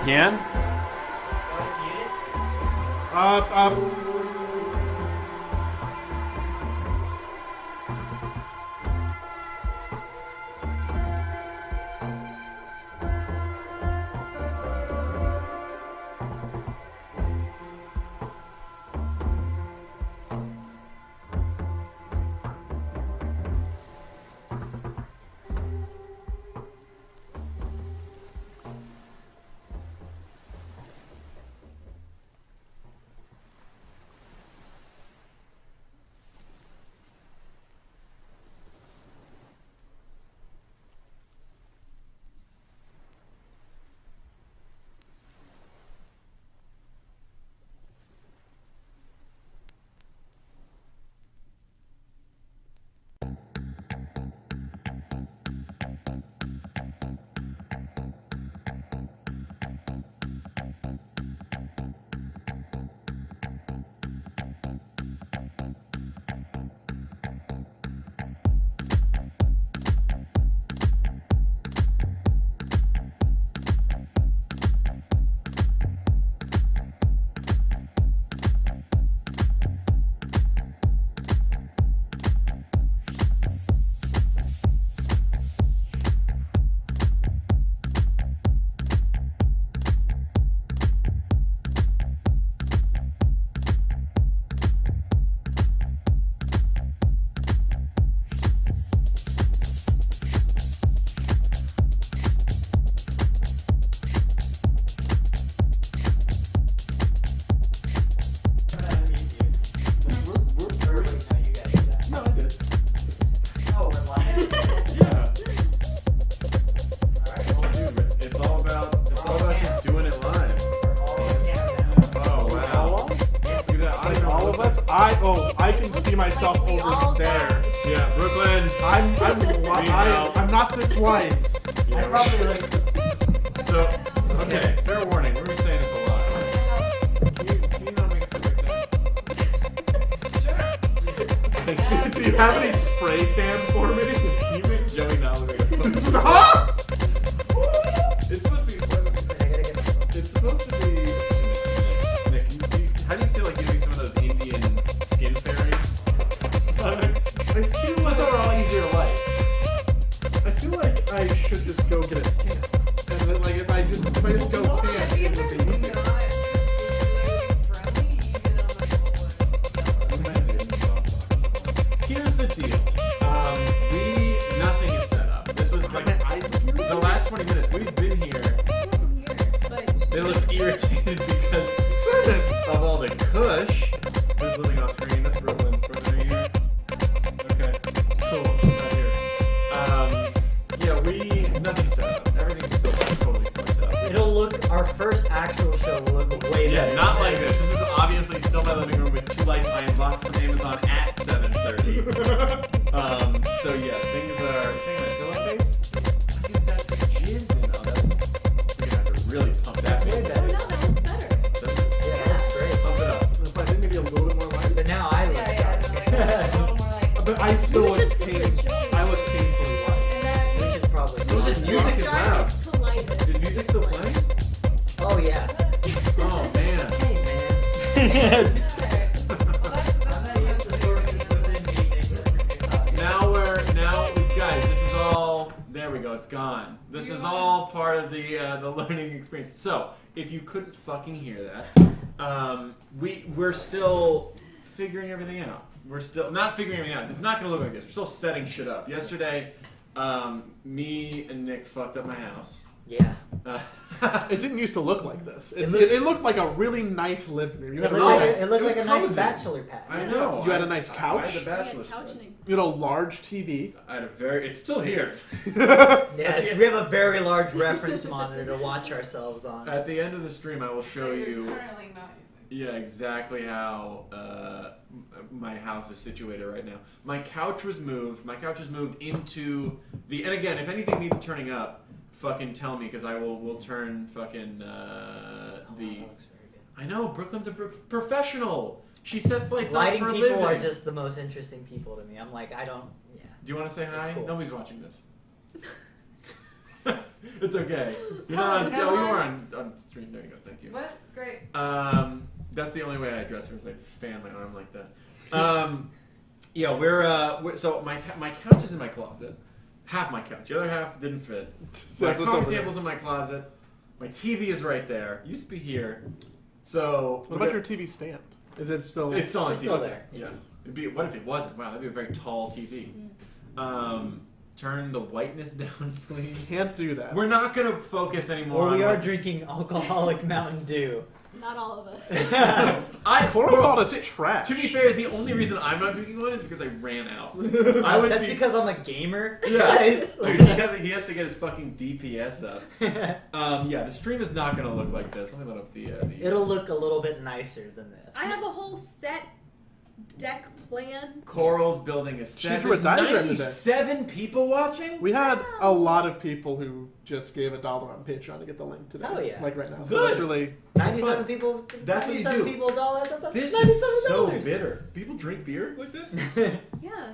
can? I can see myself over there. Yeah, Brooklyn. I'm not this wise. Yeah, I probably like. So, okay, fair warning. We're saying this a lot. Can you not make us like that? Do you have any spray tan for me? Can you make Joey not look like a fucking Stop! It's supposed to be. It's supposed to be. Nick, how do you feel like using some of those Indian skin fairies? I feel like Those are all easier life. I feel like I should just go get a tan, and then like if I just go tan, it's gonna be easier. Here's the deal. Nothing is set up. This was like the last 20 minutes. We've been here. They look irritated because of all the kush. Who's living off screen? That's Brooklyn. Brooklyn, are you here? Okay. Cool. Not here. Yeah, nothing's set up. Everything's still totally fucked up. It'll look. Our first actual show will look way better. Yeah, not like this. This is obviously still my living room with 2 lights I unboxed from Amazon at 7:30. So yeah, things are. Saying that pillowcase? What is that jizz in? Oh, that's. We're gonna have to really pump that. Way better. Oh no, that looks better. Does it? Yeah, that's great. Pump it up. If I think maybe a little bit more light, But now I look. Yeah, no, like, a little more like. but I still look painful. I look painfully white. We should probably. So the music is loud. Darkest to lightest. Is music still playing? Oh yeah. Oh man. Hey man. Guys, this is all. There we go. It's gone. This is all part of the learning experience. So, if you couldn't fucking hear that, we're still figuring everything out. We're still not figuring everything out. It's not gonna look like this. We're still setting shit up. Yesterday, me and Nick fucked up my house. Yeah. It didn't used to look like this. It looked like a really nice living room. You had It a looked nice, like a nice cozy. bachelor pad. I know. You had a nice couch? I had a bachelor's Couch pad. next. you had a large TV. I had a very. It's still here. Yeah, we have a very large reference monitor to watch ourselves on. At the end of the stream, I will show you. Currently not using. Yeah, exactly how my house is situated right now. My couch was moved. My couch was moved into the. And again, if anything needs turning up, fucking tell me because we'll turn fucking the. That looks very good. I know Brooklyn's a professional. She sets lights up Lighting for a people living. are just the most interesting people to me. I'm like, I don't. Yeah. Do you want to say hi? It's cool. Nobody's watching this. It's okay. You're Oh, not on, no oh, you one? are on stream. There you go. Thank you. What? Great. That's the only way I address her is I fan my arm like that. Yeah, we're so my couch is in my closet. Half my couch. The other half didn't fit. So My that's what's coffee over there. table's in my closet. My TV is right there. Used to be here. So What about your TV stand? Is it still? It's still on It's TV. still there. Yeah. It'd be, what if it wasn't? Wow, that'd be a very tall TV. Turn the whiteness down, please. Can't do that. We're not gonna focus anymore. Well, we on are what's- drinking alcoholic Mountain Dew. Not all of us. Coral called us trash. To be fair, the only reason I'm not drinking one is because I ran out. I would That's be, because I'm a gamer, Yeah. guys. Dude, he has to get his fucking DPS up. Yeah, the stream is not gonna look like this. Let me load up the It'll look a little bit nicer than this. I have a whole set deck plan. Coral's building a set. drew a There's diagram today. 97 people watching? We had a lot of people who just gave $1 on Patreon to get the link today. Oh, yeah. Like right now. So Good. that's really 97 fun. people. That's what you 97 do. people. $1. That's This $97. is so bitter. People drink beer like this? Yeah.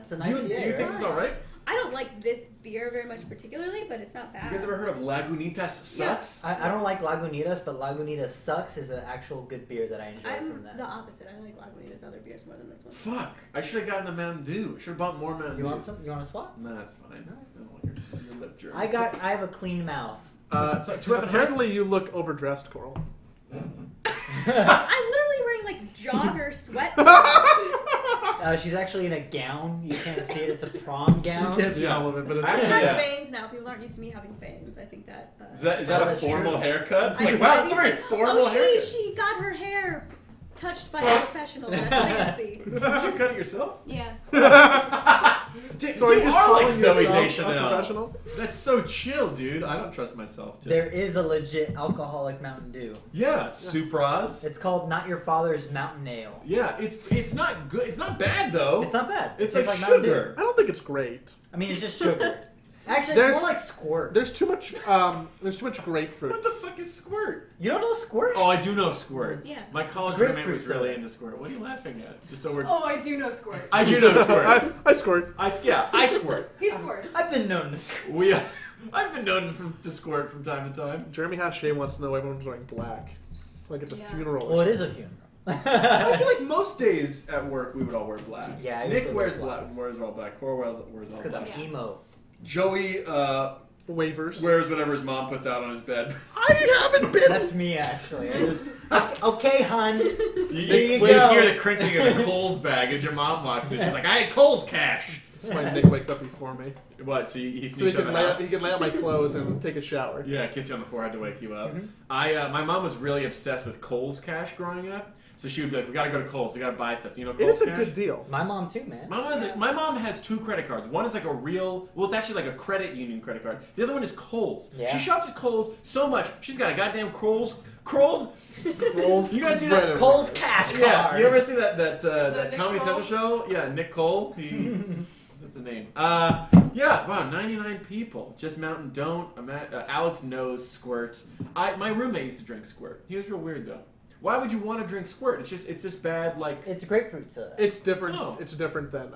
It's a Do nice you idea, think right? this is alright? I don't like this beer very much particularly, but it's not bad. You guys ever heard of Lagunitas Sucks? I don't like Lagunitas, but Lagunitas Sucks is an actual good beer that I enjoy I'm from that. the opposite. I like Lagunitas other beers more than this one. Fuck. I should have gotten the Mountain Dew. I should have bought more Mountain You Dew. want some? You want to swap? No, that's fine. Alright. I don't want your lip germs. I have a clean mouth. So to have an apparently you look overdressed, Coral. I'm literally wearing like jogger sweatpants. She's actually in a gown. You can't see it. It's a prom gown. You can't see Yeah. all of it, but it's I Actually, have yeah. fangs now. People aren't used to me having fangs. I think that. Is that Oh, a that's formal true. haircut? I Like, think wow, that that's a very is- formal oh, haircut. she got her hair touched by a professional. That's fancy. Did you cut it yourself? Yeah. So are you just are like calling Zoe yourself a Deschanel. professional? That's so chill, dude. I don't trust myself. To. There is a legit alcoholic Mountain Dew. Yeah, Supras. It's called Not Your Father's Mountain Ale. Yeah, it's not good. It's not bad though. It's not bad. It's It like tastes Mountain Dew. sugar. I don't think it's great. I mean, it's just sugar. Actually, There's- it's more like Squirt. There's too much grapefruit. What the fuck is Squirt? You don't know Squirt? Oh, I do know Squirt. Yeah. My college It's roommate grapefruit was really soda. into Squirt. What are you laughing at? Just the words. Oh, I do know Squirt. I do know Squirt. I scored. I squirt. He squirts. I've been known to Squirt. I've been known to squirt from time to time. Jeremy Hache wants to know everyone's wearing black. Like it's a Yeah. funeral. Well, it is a funeral. I feel like most days at work we would all wear black. Yeah, I Nick usually wears wear black. Wears all black. Cora wears all Because I'm black. Yeah. emo. Joey Waivers. wears whatever his mom puts out on his bed. I haven't been. That's me, actually. I just, okay, hon. You you when go. you hear the crinkling of the Kohl's bag as your mom walks in, she's like, "I had Kohl's cash." That's why Nick wakes up before me. What? So he So he sneaks out can, of the house. he can lay out my clothes and take a shower. Yeah, kiss you on the forehead to wake you up. Mhm. My mom was really obsessed with Kohl's cash growing up, so she would be like, "We gotta go to Kohl's. We gotta buy stuff." Do you know It Kohl's is a cash? good deal. My mom, too, man. My mom has 2 credit cards. One is like a real, well, it's actually like a credit union credit card. The other one is Kohl's. Yeah. She shops at Kohl's so much. She's got a goddamn Kohl's. Kohl's. Rolls You guys see right that? over. Cole's cash card. Yeah. You ever see that Nick Comedy Cole? Central show? Yeah, Nick Cole. That's the name. Yeah. Wow. 99 people. Just Mountain don't. Alex knows Squirt. My roommate used to drink Squirt. He was real weird though. Why would you want to drink Squirt? It's just bad. Like It's grapefruit soda. It's different. Oh. It's different than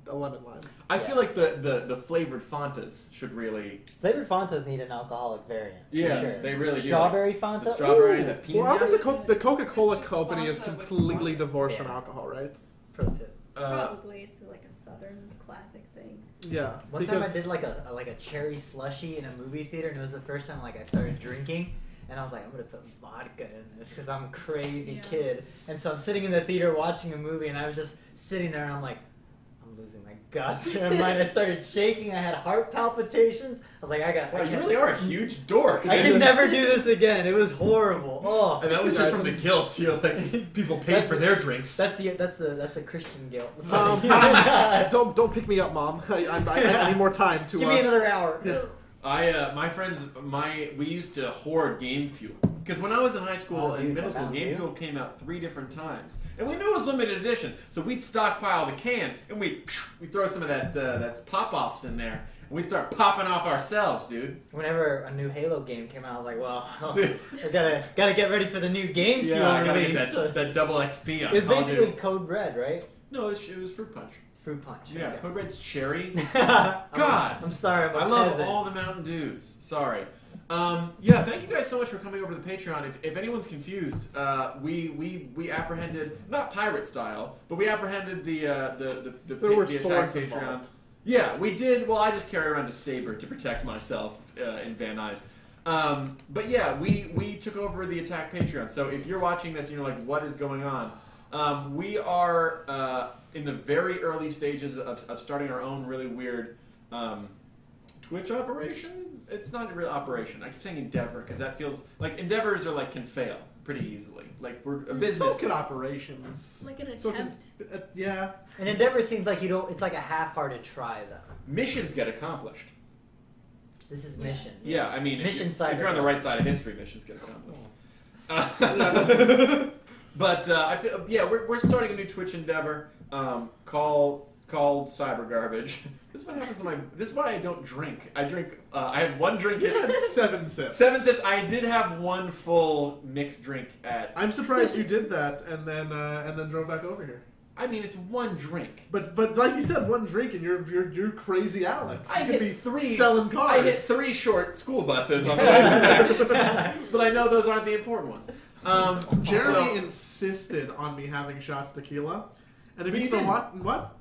a lemon lime. I feel like the flavored Fantas should really. Flavored Fantas need an alcoholic variant. Yeah, for sure. they really do. Strawberry Fanta. The strawberry, Ooh. the peanut. Well, I think the Coca-Cola It's just company is Fanta with completely vodka. divorced from Yeah. alcohol, right? Pro tip. Probably it's like a southern classic thing. Yeah. One time I because- did like a cherry slushy in a movie theater, and it was the first time like I started drinking, and I was like, I'm gonna put vodka in this because I'm a crazy Yeah. kid. And so I'm sitting in the theater watching a movie, and I was just sitting there, and I'm like, I'm losing my goddamn mind. I started shaking. I had heart palpitations. I was like, Wow, you really are a huge dork. I can never do this again. It was horrible. Oh, And that was just from the guilt. You're like, people paid for their drinks. that's a Christian guilt. don't pick me up, Mom. I need more time to. Give me another hour. My friends, we used to hoard Game Fuel. Because when I was in high school Oh, and dude, middle school, Mountain Game Dew? Fuel came out 3 different times. And we knew it was limited edition. So we'd stockpile the cans and we'd throw some of that pop-offs in there. And we'd start popping off ourselves, dude. Whenever a new Halo game came out, I was like, well, Dude. I gotta get ready for the new Game Fuel Yeah, I gotta release. get that double XP on It's Call of basically Duty. Code Red, right? No, it was Fruit Punch. Fruit punch. Yeah, Okay. Code Red's cherry. God, I'm sorry. I love all the Mountain Dews. Sorry. Yeah, thank you guys so much for coming over to the Patreon. If anyone's confused, we apprehended, not pirate style, but we apprehended the attack Patreon. Involved. Yeah, we did. Well, I just carry around a saber to protect myself in Van Nuys. But yeah, we took over the attack Patreon. So if you're watching this and you're like, what is going on? We are in the very early stages of starting our own really weird Twitch operation. It's not a real operation. I keep saying endeavor because that feels like endeavors are like can fail pretty easily. Like we're a business. So can operations. Like an So can- attempt. yeah. An endeavor seems like you don't. It's like a half-hearted try, though. Missions get accomplished. This is mission. Yeah, I mean, Mission if you're on the cyber. right side of history, missions get accomplished. But I feel, yeah, we're starting a new Twitch endeavor called Cyber Garbage. This is what happens to my. This is why I don't drink. I drink. I have one drink. You had 7 sips. 7 sips. I did have one full mixed drink at. I'm surprised you did that and then drove back over here. I mean, it's one drink. But like you said, one drink and you're crazy Alex. I You could hit be 3. selling cars. I hit 3 short school buses on the way back. But I know those aren't the important ones. Jeremy insisted on me having shots tequila, and if But you you still didn't. what?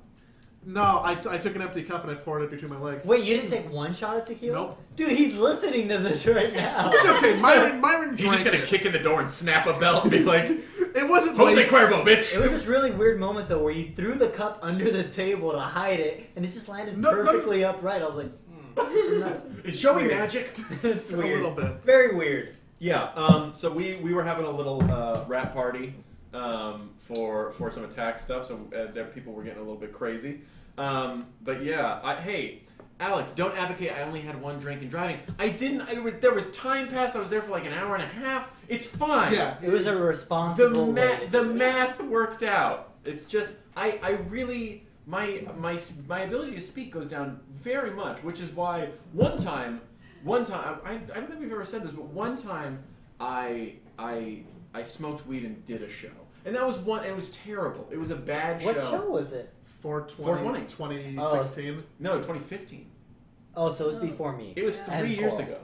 No, I took an empty cup and I poured it between my legs. Wait, you didn't take one shot of tequila? Nope. Dude, he's listening to this right now. It's okay. Myron You're just drank gonna it. kick in the door and snap a belt and be like, It wasn't Jose like Cuervo, bitch! It was this really weird moment though, where you threw the cup under the table to hide it, and it just landed No, perfectly upright. I was like, Is Joey weird. magic? it's a weird. little bit. Very weird. Yeah, so we were having a little rap party for some attack stuff, so there people were getting a little bit crazy. But yeah, hey, Alex, don't advocate I only had one drink and driving. I didn't, there was time passed, I was there for like an hour and a half. It's fine. Yeah. It was a responsible way to The do it. math worked out. It's just, I really, my ability to speak goes down very much, which is why one time, I don't think we've ever said this, but one time I smoked weed and did a show. And that was one, and it was terrible. It was a bad show. What show was it? 420. 2016. No, 2015. Oh, so it was before me. It was And 3 years Paul. ago.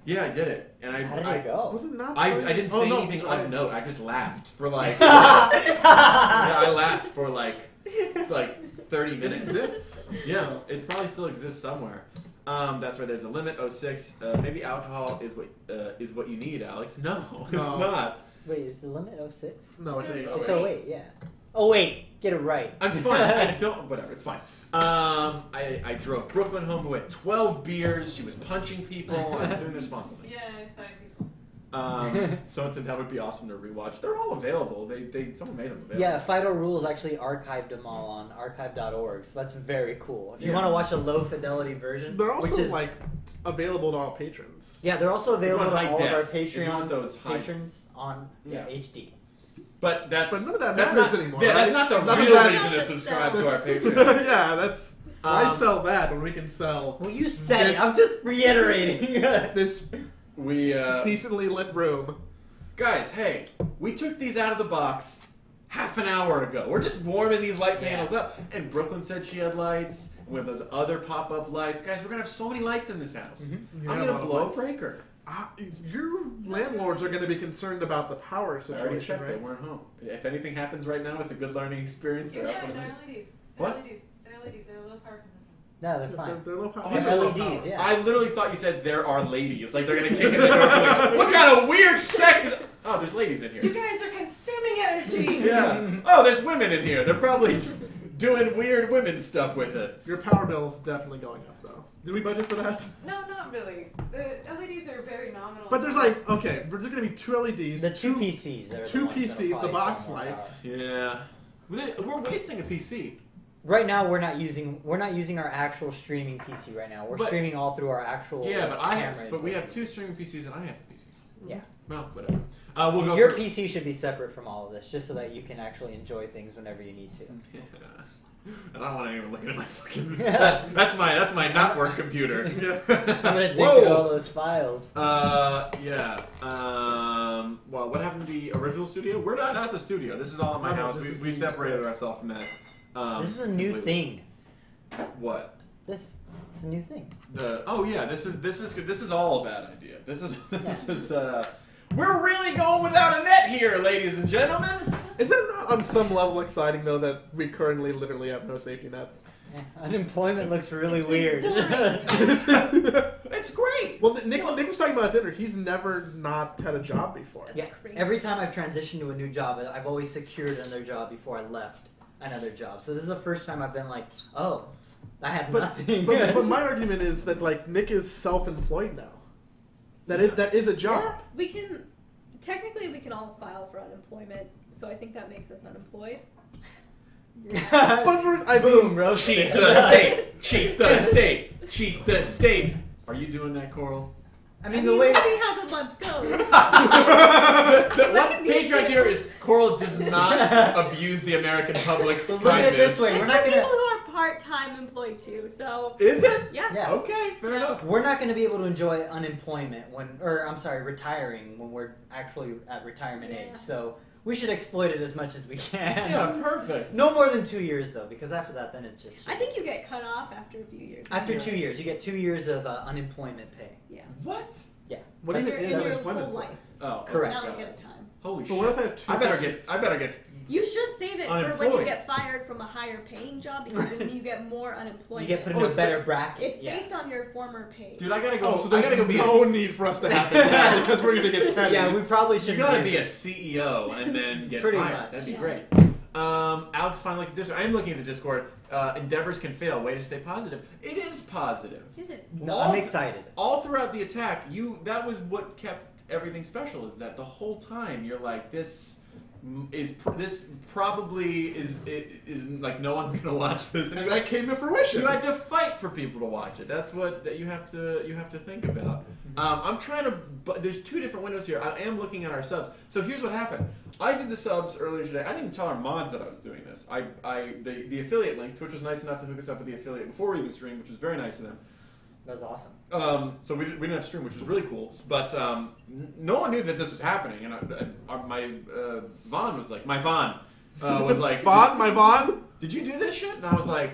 Yeah, I did it. And How did it go? Was it not? I didn't say no, anything sorry. of note. I just laughed for like... I laughed for like 30 It minutes. exists. Yeah, it probably still exists somewhere. That's where there's a limit. 06. Maybe alcohol is what you need, Alex. No, it's No. not. Wait, is the limit 06? No, it's 8. It's 08, yeah. Oh, wait. Get it right. I'm fine. I don't. Whatever. It's fine. I drove Brooklyn home who had 12 beers. She was punching people. I was doing the responsible thing. Yeah, 5 people. Someone said that would be awesome to rewatch. They're all available. Someone made them available. Yeah, Fido Rules actually archived them all on archive.org, so that's very cool. If you Yeah. want to watch a low fidelity version, They're also which is like available to all patrons. yeah, they're also available want to high all of our def, if you want Patreon those high- patrons on HD. But that's But none of that that's matters not, anymore, Yeah, that's right? not the None of real that- reason to That's subscribe to our that's- Patreon. Yeah, that's why Um, sell that when we can sell Well, you said This- it. I'm just reiterating. this We decently lit room. guys, hey, we took these out of the box half an hour ago. We're just warming these light panels up. And Brooklyn said she had lights. And we have those other pop-up lights. Guys, we're gonna have so many lights in this house. You I'm have a gonna lot of blow a lights. breaker. Your landlords are going to be concerned about the power I already situation, checked. They right? weren't home. If anything happens right now, it's a good learning experience. Yeah, They're up and they're running. LEDs. What? They're LEDs. They're low power consumption. No, they're fine. They're low power. Oh, They're they're low LEDs, power. yeah. I literally thought you said there are ladies. Like they're gonna kick in the door. Like, what kind of weird sex is? Oh, there's ladies in You here. guys are consuming energy. Yeah. Oh, there's women in here. They're probably doing weird women stuff with it. Your power bill is definitely going up, though. Did we budget for that? No, not really. The LEDs are very nominal. But there's like, okay, there's going to be 2 LEDs. The two PCs are the two ones that'll PCs, the probably box draw more lights. power. Yeah. We're wasting a PC. Right now, we're not using our actual streaming PC right now. We're But- streaming all through our actual. Yeah, but camera we have input. 2 streaming PCs and I have a PC. Yeah. Well, whatever. We'll go Your for- PC should be separate from all of this, just so that you can actually enjoy things whenever you need to. Yeah. I don't want anyone looking at my fucking. That's my not work computer. I'm gonna dig Whoa. through all those files. Yeah. Well, what happened to the original studio? We're not at the studio. This is all at my No, house. this is We the- separated ourselves from that. This is a new thing. What? It's a new thing. This is all a bad idea. This is we're really going without a net here, ladies and gentlemen. Is it not on some level exciting though that we currently literally have no safety net? Yeah, unemployment looks really weird. It's great. Well, Nick was talking about dinner. He's never not had a job before. Yeah, every time I've transitioned to a new job, I've always secured another job before I left another job. So this is the first time I've been like, oh, I have nothing. But my argument is that like Nick is self-employed now. That is a job. Yeah, we can all file for unemployment, so I think that makes us unemployed. Boom, roasted. Cheat the state. Cheat the state. Cheat the state. Are you doing that, Coral? I mean, the way... We'll see how the month goes. the one page right here is Coral does not abuse the American public's Look at it this way. It's for people who are part-time employed too, so... Is it? Yeah. Okay, fair enough. We're not going to be able to enjoy unemployment retiring when we're actually at retirement age. So we should exploit it as much as we can. Yeah, perfect. No more than 2 years though, because after that, then it's just. I think you get cut off after a few years. After 2 years, you get 2 years of unemployment pay. Yeah. What? Yeah. What in is your unemployment whole for? life. Oh, correct. Not like at a time. Holy But shit! what if I have two? I better get. You should save it for when Unemployed. you get fired from a higher paying job because then you get more unemployment. You get put in a better bracket. It's based on your former pay. Dude, I gotta go. So there's I gotta go be no need for us to have it because we're gonna get pennies. Yeah, we probably should. You gotta be a CEO and then get Pretty fired. much. That'd be Yeah. great. Alex finally like the Discord. I am looking at the Discord. Endeavors can fail. Way to stay positive. It is positive. It is. No, I'm excited. All throughout the attack, that was what kept everything special. Is that the whole time you're like, this probably is like no one's gonna watch this, And that came to fruition. you had to fight for people to watch it. That's what that you have to think about. I'm trying to. But there's two different windows here. I am looking at our subs. So here's what happened. I did the subs earlier today. I didn't even tell our mods that I was doing this. The affiliate link, Twitch was nice enough to hook us up with the affiliate before we even streamed, which was very nice of them. That was awesome. So we didn't have stream, which was really cool. But no one knew that this was happening, and my Vaughn was like, Vaughn, did you do this shit? And I was like,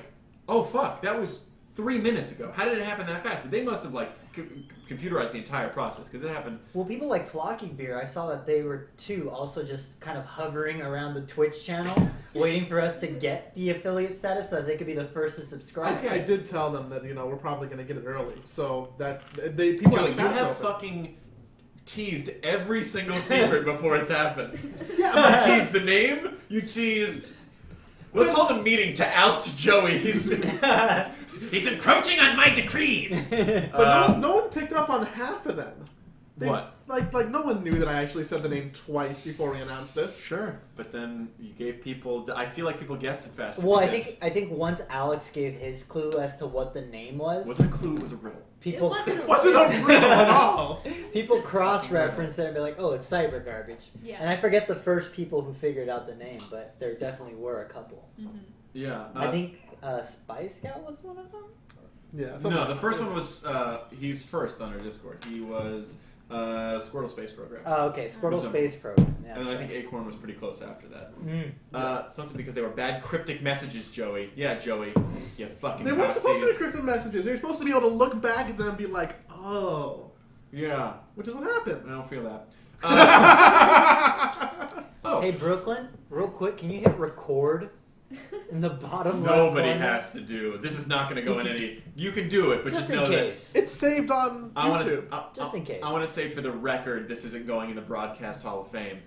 oh fuck, that was 3 minutes ago. How did it happen that fast? But they must have like computerized the entire process because it happened. Well, people like Flocky Beer, I saw that they were too also just kind of hovering around the Twitch channel, waiting for us to get the affiliate status so that they could be the first to subscribe. Okay, I did tell them that we're probably going to get it early, so that people Joey, have you have open. fucking teased every single secret before it's happened. Yeah, You teased the name. You teased. Let's hold a meeting to oust Joey. He's encroaching on my decrees. but no one picked up on half of them. What? Like no one knew that I actually said the name twice before we announced it. Sure, but then you gave people. I feel like people guessed it fast. Well, I think once Alex gave his clue as to what the name was, Wasn't a clue. It was a riddle. people It Wasn't a riddle at all. people cross-reference it and be like, "Oh, it's cyber garbage." Yeah. And I forget the first people who figured out the name, but there definitely were a couple. Mm-hmm. Yeah. I think Spy Scout was one of them. Yeah. No, the first one was. He's first on our Discord. He was Squirtle Space Program. Oh, okay, Squirtle Wisdom. Space Program. Yeah. And then I think Acorn was pretty close after that. Mm. Something because they were bad cryptic messages, Joey. Yeah, Joey. You fucking They weren't supposed to be cocktease. cryptic messages. They were supposed to be able to look back at them and be like, oh, Yeah, which is what happened. I don't feel that. Hey, Brooklyn, real quick, can you hit record in the bottom left Nobody corner? has to do. This is not going to go in any. You can do it, but just in know case. It's saved on that. I want YouTube. to. Just in case. I want to say for the record, this isn't going in the Broadcast Hall of Fame.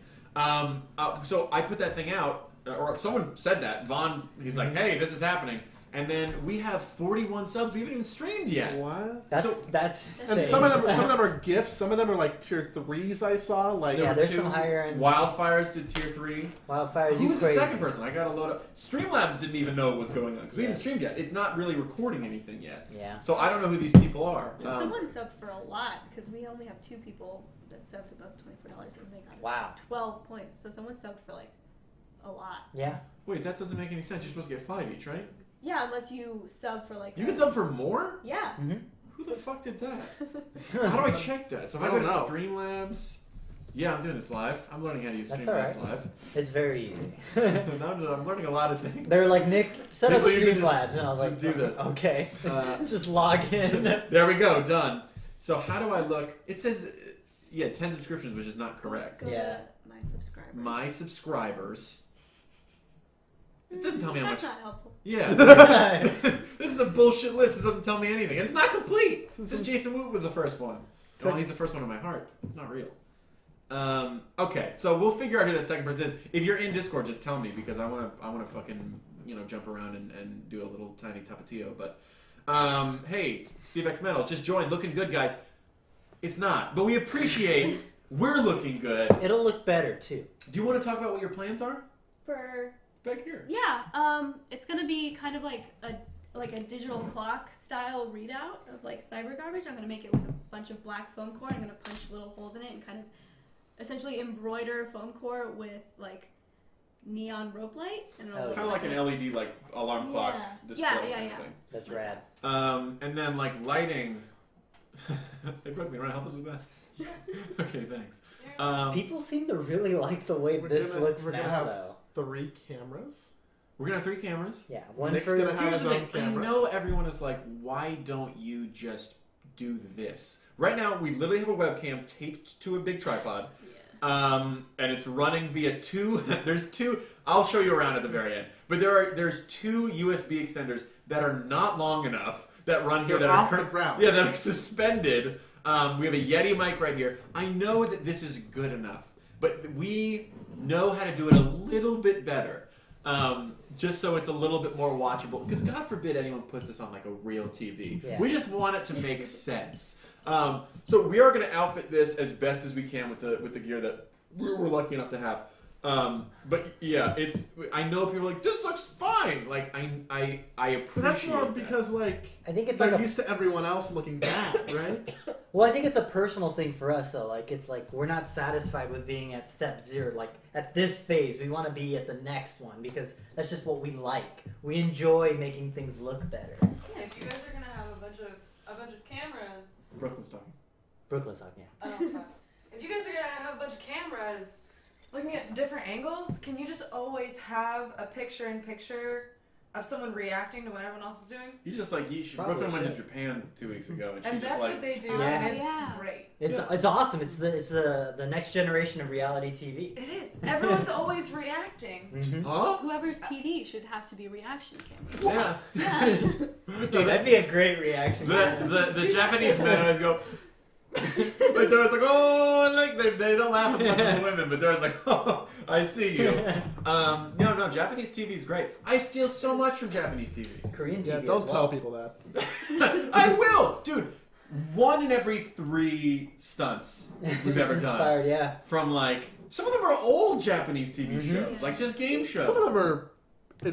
So I put that thing out, or someone said that. Vaughn, he's like, "Hey, this is happening," and then we have 41 subs. We haven't even streamed yet. What? That's So- that's And insane. some of them are gifts. Some of them are like tier 3s. I saw like Yeah, There were there's two. some higher end- Wildfires did tier 3. Wildfire. You Who's the crazy. second person? I got to load up. Streamlabs didn't even know what was going on because we Yeah. haven't streamed yet. It's not really recording anything yet. Yeah. So I don't know who these people are. Someone subbed for a lot because we only have 2 people that subbed above $24 and they got Wow. 12 points. So someone subbed for like a lot. Yeah. Wait, that doesn't make any sense. You're supposed to get 5 each, right? Yeah, unless you sub for like. You can sub for more? Yeah. Mm-hmm. Who the fuck did that? How do I check that? So if I I go to don't know. Streamlabs, Yeah, I'm doing this live. I'm learning how to use That's Streamlabs alright. live. It's very easy. I'm learning a lot of things. They were like, Nick, set up People usually Streamlabs, and I was like, just do this. Okay, Uh, just log in. There we go, done. So how do I look? It says, 10 subscriptions, which is not correct. Go Yeah. to my subscribers. My subscribers. It doesn't tell me how That's much. not helpful. Yeah. This is a bullshit list. This doesn't tell me anything. And it's not complete. It says Jason Woot was the first one. Well, he's the first one in my heart. It's not real. Okay, so we'll figure out who that second person is. If you're in Discord, just tell me because I wanna fucking jump around and do a little tiny tapatio. But hey, Steve X Metal, just joined. Looking good, guys. It's not, but we appreciate. We're looking good. It'll look better too. Do you want to talk about what your plans are For back here? yeah, it's gonna be kind of like a digital clock style readout of like cyber garbage. I'm gonna make it with a bunch of black foam core. I'm gonna punch little holes in it and kind of essentially embroider foam core with like neon rope light and it'll look Kind of like an LED like alarm clock Yeah. display Yeah, kind yeah, of yeah. thing. That's rad. And then like lighting. Hey Brooklyn, you want to help us with that? Okay, thanks. People seem to really like the way this looks we're now, gonna have though. 3 cameras. We're gonna have 3 cameras. Yeah, one Nick's for. gonna have Here's his the own thing. I camera. know everyone is like, why don't you just do this? Right now, we literally have a webcam taped to a big tripod. And it's running via 2. There's 2. I'll show you around at the very end. But there's 2 USB extenders that are not long enough that run here They're that off are the ground. Yeah, that are suspended. We have a Yeti mic right here. I know that this is good enough, but we know how to do it a little bit better. Just so it's a little bit more watchable. Because God forbid anyone puts this on like a real TV. Yeah. We just want it to make sense. So we are going to outfit this as best as we can with the gear that we're lucky enough to have. But yeah, I know people are like, this looks fine. Like I appreciate But that's more that. because like I think it's they're like a. used to everyone else looking bad, right? Well, I think it's a personal thing for us, though. Like, it's like we're not satisfied with being at step 0. Like, at this phase, we want to be at the next one because that's just what we like. We enjoy making things look better. If you guys are gonna have a bunch of cameras, Brooklyn's talking. Brooklyn's talking. Yeah. oh fuck. If you guys are gonna have a bunch of cameras looking at different angles, can you just always have a picture-in-picture of someone reacting to what everyone else is doing? You just like Probably Brooklyn went to should. Japan 2 weeks ago, and she And just that's like what they do, Yeah. and it's Yeah. great. It's awesome. It's the next generation of reality TV. It is. Everyone's always reacting. Mm-hmm. huh? Whoever's TV should have to be reaction camera. Yeah. Yeah. Dude, that'd be a great reaction. The Japanese men always go. Like they're always like, oh, like they don't laugh as much as the women, but they're always like, oh, I see you. No, Japanese TV is great. I steal so much from Japanese TV. Korean TV Yeah, as don't well. tell people that. I will, dude. 1 in every 3 stunts we've ever It's done inspired, yeah. from like some of them are old Japanese TV Mhm. shows, like just game shows. Some of them are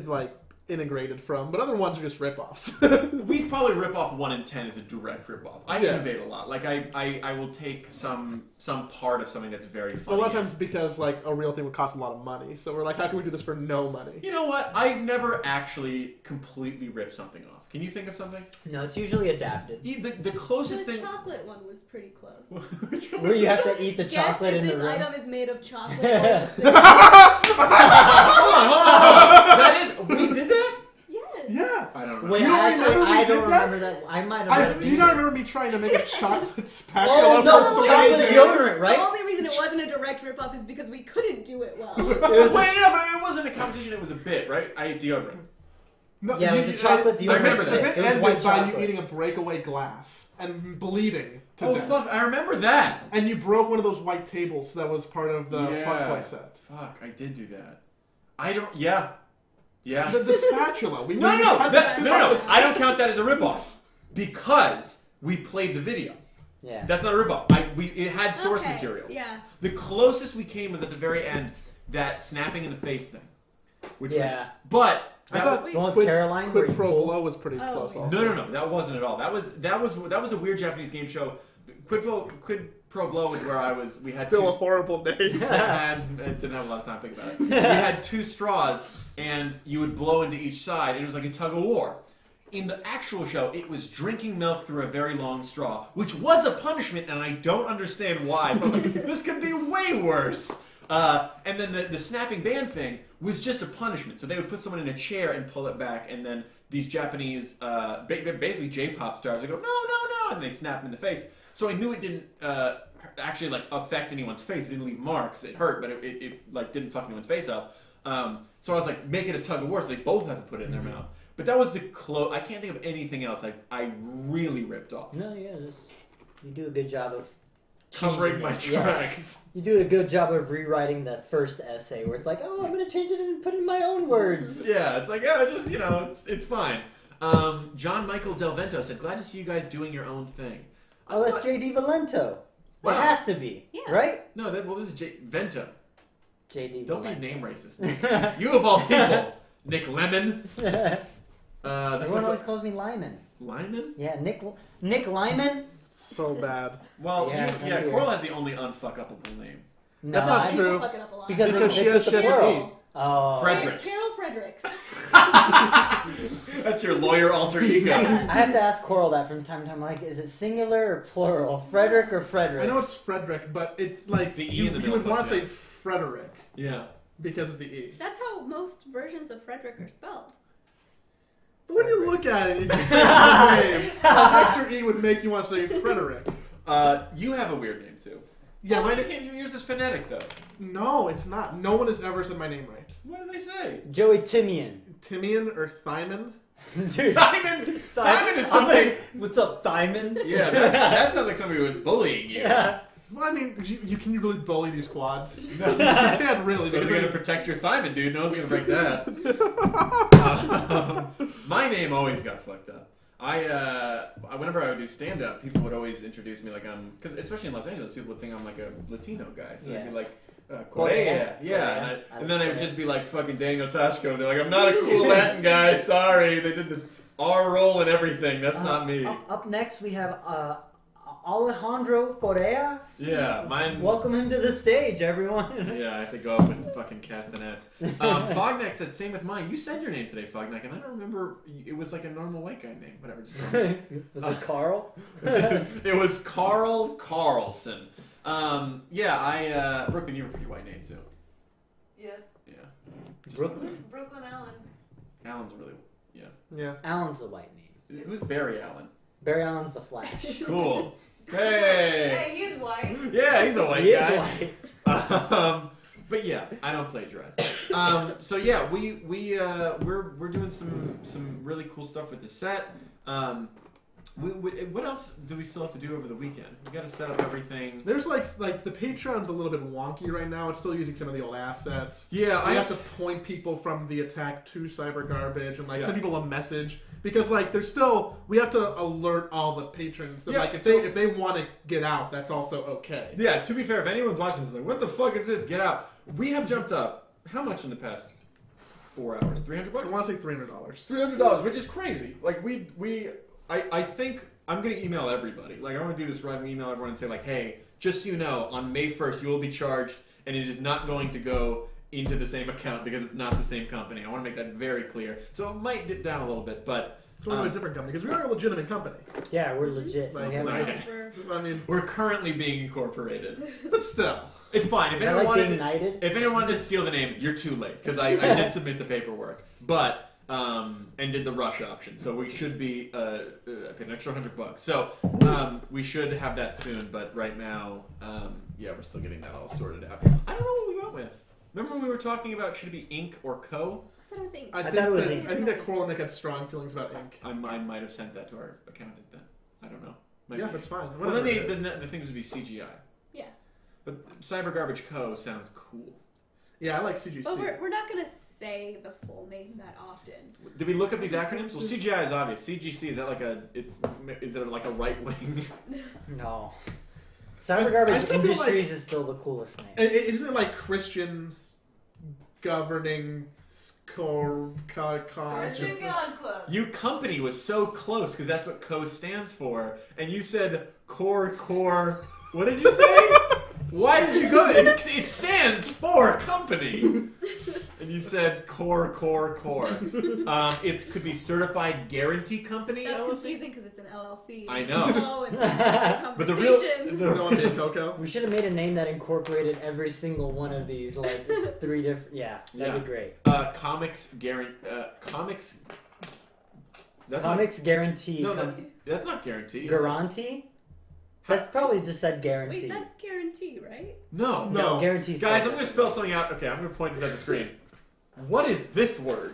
like integrated from, but other ones are just ripoffs. We probably rip off 1 in 10 as a direct rip-off. I Yeah. innovate a lot. Like I will take some part of something that's very A funny. lot of times because like a real thing would cost a lot of money, so we're like, how can we do this for no money? You know what? I've never actually completely ripped something off. Can you think of something? No, it's usually adapted. The closest The thing. chocolate one was pretty close. Which one Where was you it? have to eat the Guess chocolate if in the this room. item is made of chocolate or just a... Hold on. That is. We did that? Yes. Yeah. I don't know. Wait, You don't actually, remember we I did don't that? remember that. I might have. Do you not remember me trying to make a chocolate spatula? Oh, no, for chocolate days? deodorant, right? The only reason it wasn't a direct ripoff is because we couldn't do it well. It was Wait, no, but it wasn't a competition. It was a bit, right? I ate deodorant. No, Yeah, it was a chocolate I deodorant remember The that. bit It was ended white by chocolate. you eating a breakaway glass and bleeding to Oh death. fuck! I remember that. And you broke one of those white tables that was part of the Yeah. fun play set. Fuck! I did do that. I don't. Yeah. Yeah. The spatula. We No, we no, cut that, the no, no, spatula. I don't count that as a ripoff because we played the video. Yeah. That's not a ripoff. It had source Okay, material. Yeah. The closest we came was at the very end, that snapping in the face thing, which was. Yeah. But I that thought Wait. The one with Quid- Caroline where Quid you Pro pull- Blow was pretty Oh, close wait. also. no, that wasn't at all. That was a weird Japanese game show. Quid Pro Blow was where I was. We had Still a two, horrible name. I didn't have a lot of time to think about it. We had 2 straws, and you would blow into each side, and it was like a tug of war. in the actual show, it was drinking milk through a very long straw, which was a punishment, and I don't understand why. So I was like, this could be way worse. And then the snapping band thing was just a punishment. So they would put someone in a chair and pull it back, and then these Japanese, basically J-pop stars would go, no, no, no, and they'd snap them in the face. So I knew it didn't actually like affect anyone's face. It didn't leave marks. It hurt, but it like didn't fuck anyone's face up. So I was like, make it a tug of war, so they both have to put it in their mouth. But that was the close. I can't think of anything else I really ripped off. No, yeah, you do a good job of Covering my tracks. Yeah. You do a good job of rewriting the first essay where it's like, oh, I'm going to change it and put in my own words. Yeah, it's like, yeah, just, it's fine. John Michael Del Vento said, glad to see you guys doing your own thing. Oh, that's J.D. Valento. Wow. It has to be, right? No, this is Vento. J.D. Don't Valento. be name racist, Nick. You of all people. Nick Lemon. Everyone always calls me Lyman. Lyman? Yeah, Nick Lyman. So bad. Well, yeah, Coral has the only unfuck-upable name. No, That's not People true. fuck it up a lot. Because she they has put the an E. plural. Oh. Fredericks. Carol Fredericks. That's your lawyer alter ego. I have to ask Coral that from time to time. Like, is it singular or plural? Frederick or Fredericks? I know it's Frederick, but it's like The E you, in the you middle would want to fucks say me up. Frederick Yeah. because of the E. That's how most versions of Frederick are spelled. But when you look at it, you just say the name. An extra E would make you want to say Frederick. You have a weird name, too. Yeah, Why my can't you use this phonetic, though? No, it's not. No one has ever said my name right. What did they say? Joey Timian. Timian or Thyman? Dude. Diamond is something... What's up, Diamond? Yeah, that sounds like somebody who was bullying you. Yeah. Well, I mean, can you really bully these quads? No. You can't really. Because you're going to protect your thymin, dude. No one's going to break that. My name always got fucked up. Whenever I would do stand-up, people would always introduce me like I'm... Because especially in Los Angeles, people would think I'm like a Latino guy. So they'd be like, Correa. Yeah. And then I would just be like fucking Daniel Tashko. And they're like, I'm not a cool Latin guy. Sorry. They did the R roll and everything. That's not me. Up next, we have Alejandro Correa. Yeah, mine... Welcome him to the stage, everyone. Yeah, I have to go up and fucking castanets. Fogneck said, same with mine. You said your name today, Fogneck, and I don't remember. It was like a normal white guy name. Whatever, just Was it Carl? It was Carl Carlson. Brooklyn, you have a pretty white name, too. Yes. Yeah. Just- Brooklyn? Brooklyn Allen. Allen's really... Yeah. Yeah. Allen's a white name. Who's Barry Allen? Barry Allen's the Flash. Cool. Hey! Hey, he's white. Yeah, he's a white He guy. is white. But yeah, I don't plagiarize. So yeah, we're doing some really cool stuff with the set. What else do we still have to do over the weekend? We got to set up everything. There's like the Patreon's a little bit wonky right now. It's still using some of the old assets. Yeah, I have to point people from the attack to Cyber Garbage and Yeah. send people a message because there's still we have to alert all the patrons that Yeah, if they want to get out, that's also okay. Yeah, to be fair, if anyone's watching this, like, what the fuck is this? Get out. We have jumped up how much in the past 4 hours? $300? I want to say $300. $300, which is crazy. Like I think I'm gonna email everybody. Like I want to do this right. I'm gonna email everyone and say like, hey, just so you know, on May 1st you will be charged, and it is not going to go into the same account because it's not the same company. I want to make that very clear. So it might dip down a little bit, but It's going to a different company because we are a legitimate company. Yeah, we're legit. Like, We have- I mean, we're currently being incorporated. but still. It's fine. If I anyone like wanted being to, knighted. if anyone wanted to steal the name, you're too late because I did submit the paperwork, but and did the rush option, so we should be I paid an extra $100. So we should have that soon, but right now, we're still getting that all sorted out. I don't know what we went with. Remember when we were talking about should it be Inc. or Co? I thought it was Inc. I thought it was Ink. think that Coral and Nick had strong feelings about Ink. I might have sent that to our accountant then. I don't know. Might Yeah, be. that's fine. Well, then Whatever it is. the things would be CGI. Yeah. But Cyber Garbage Co. sounds cool. Yeah, I like CGC. But we're not going to say the full name that often. Did we look up these acronyms? Well, CGI is obvious. CGC, is that like is it like a right wing? No. I Cyber Garbage still feel Industries like- is still the coolest name. Isn't it like Christian governing Christian Gun Club. You company was so close because that's what CO stands for, and you said core. What did you say? Why did you go? It stands for company. And You said core. It could be certified guarantee company. That's LLC? confusing because it's an LLC. I know. Oh, and that's But the real, Don't Coco. We should have made a name that incorporated every single one of these, like 3 different. Yeah, that'd be great. Comics guarantee. Comics. That's Comics guarantee. No, that's not guarantee. Guarantee? That's probably just said guarantee. Wait, that's guarantee, right? No. Guarantee. Guys, I'm going to spell something out. Okay, I'm going to point this at the screen. What is this word?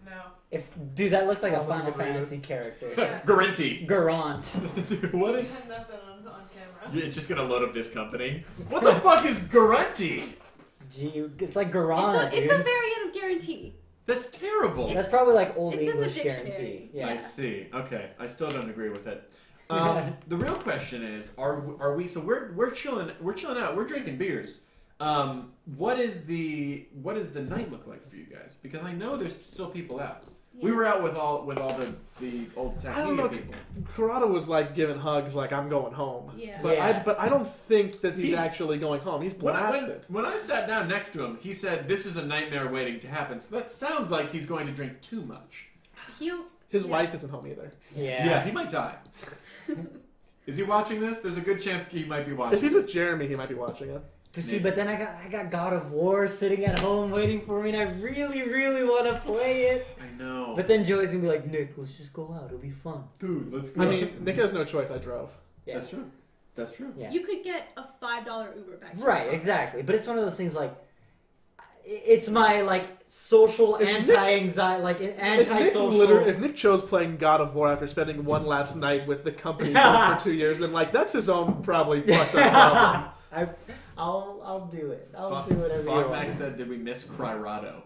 No. Dude, that looks like a Final Fantasy character. Yeah. Guarantee. Garant. What? I had nothing on camera. It's just going to load up this company. What the fuck is guarantee? It's like Garant. It's a variant of guarantee. That's terrible. That's probably like Old It's in the English dictionary. guarantee. Yeah. I see. Okay, I still don't agree with it. The real question is, are we? So we're chilling out. We're drinking beers. What is the night look like for you guys? Because I know there's still people out. Yeah. We were out with all the old I don't know. Tachynia people. Corrado was like giving hugs, like I'm going home. Yeah. But I don't think that he's He- actually going home. He's blasted. When I sat down next to him, he said, "This is a nightmare waiting to happen." So that sounds like he's going to drink too much. His wife isn't home either. Yeah. He might die. Is he watching this? There's a good chance he might be watching. If he's with Jeremy, he might be watching it. See, but then I got God of War sitting at home waiting for me, and I really, really want to play it. I know. But then Joey's gonna be like, Nick, let's just go out. It'll be fun. Dude, let's go. I mean, Nick has no choice. I drove. Yeah. That's true. That's true. Yeah. You could get a $5 Uber back to your Right, house. exactly. But it's one of those things like, it's my like social If Nick- anti-anxiety, like anti-social. If Nick chose playing God of War after spending one last night with the company for 2 years, then like that's his own probably fucked up problem. I'll do it. I'll Fuck- do whatever you Fogmax want. said, "Did we miss Cryrado?"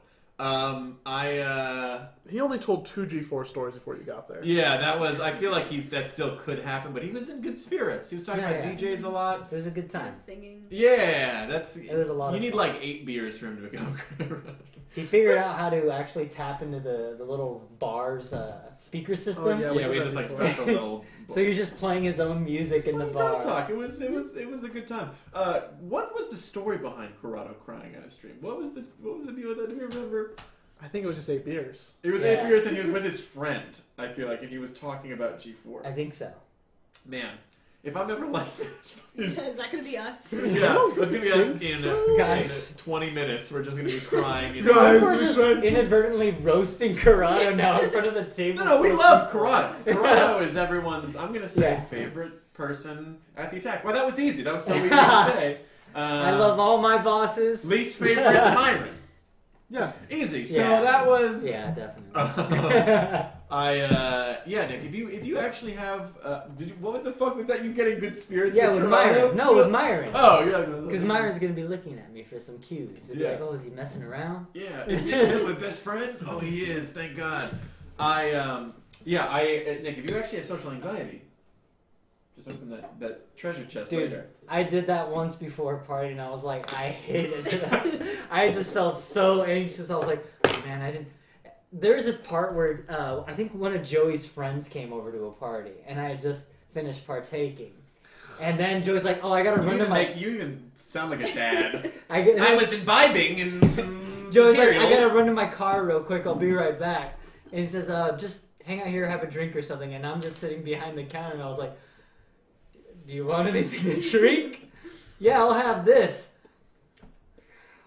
He only told 2 G4 stories before you got there. Yeah, that was. I feel like that still could happen, but he was in good spirits. He was talking about DJs a lot. It was a good time. Singing. Yeah, It was a lot You of need fun. like 8 beers for him to become Cryrado. He figured out how to actually tap into the little bar's speaker system. Oh, yeah. Yeah, we had this like special little. So he was just playing his own music in the Girl bar. talk. It was a good time. What was the story behind Corrado crying on a stream? What was the deal with that? Do you remember? I think it was just 8 beers. It was 8 beers, and he was with his friend. I feel like, and he was talking about G4. I think so. Man, if I'm ever like this, Is that going to be us? yeah, it's gonna be us in Guys. 20 minutes. We're just gonna be crying. And Guys, We're we just tried- inadvertently roasting Corrado now in front of the table. No, we love Corrado. Corrado is everyone's, I'm gonna say, Yeah. favorite person at the attack. Well, that was easy. That was so easy to say. I love all my bosses. Least favorite, Myron. Yeah. Easy. So Yeah. that was. Yeah, definitely. Yeah, Nick. If you actually have, what the fuck was that? You getting good spirits? Yeah, with Corrado? Myron. No, with Myron. Oh, yeah. Because Myron's gonna be looking at me for some cues. To be Yeah. like, oh, is he messing around? Yeah, is Nick still my best friend? Oh, he is. Thank God. Nick, if you actually have social anxiety, just open that treasure chest Dude, later. I did that once before a party, and I was like, I hated it. I just felt so anxious. I was like, oh, man, I didn't. There's this part where I think one of Joey's friends came over to a party, and I had just finished partaking. And then Joey's like, oh, I gotta run to my... You even sound like a dad. I was imbibing in some Joey's like, materials. I gotta run to my car real quick. I'll be right back. And he says, just hang out here, have a drink or something. And I'm just sitting behind the counter, and I was like, do you want anything to drink? Yeah, I'll have this.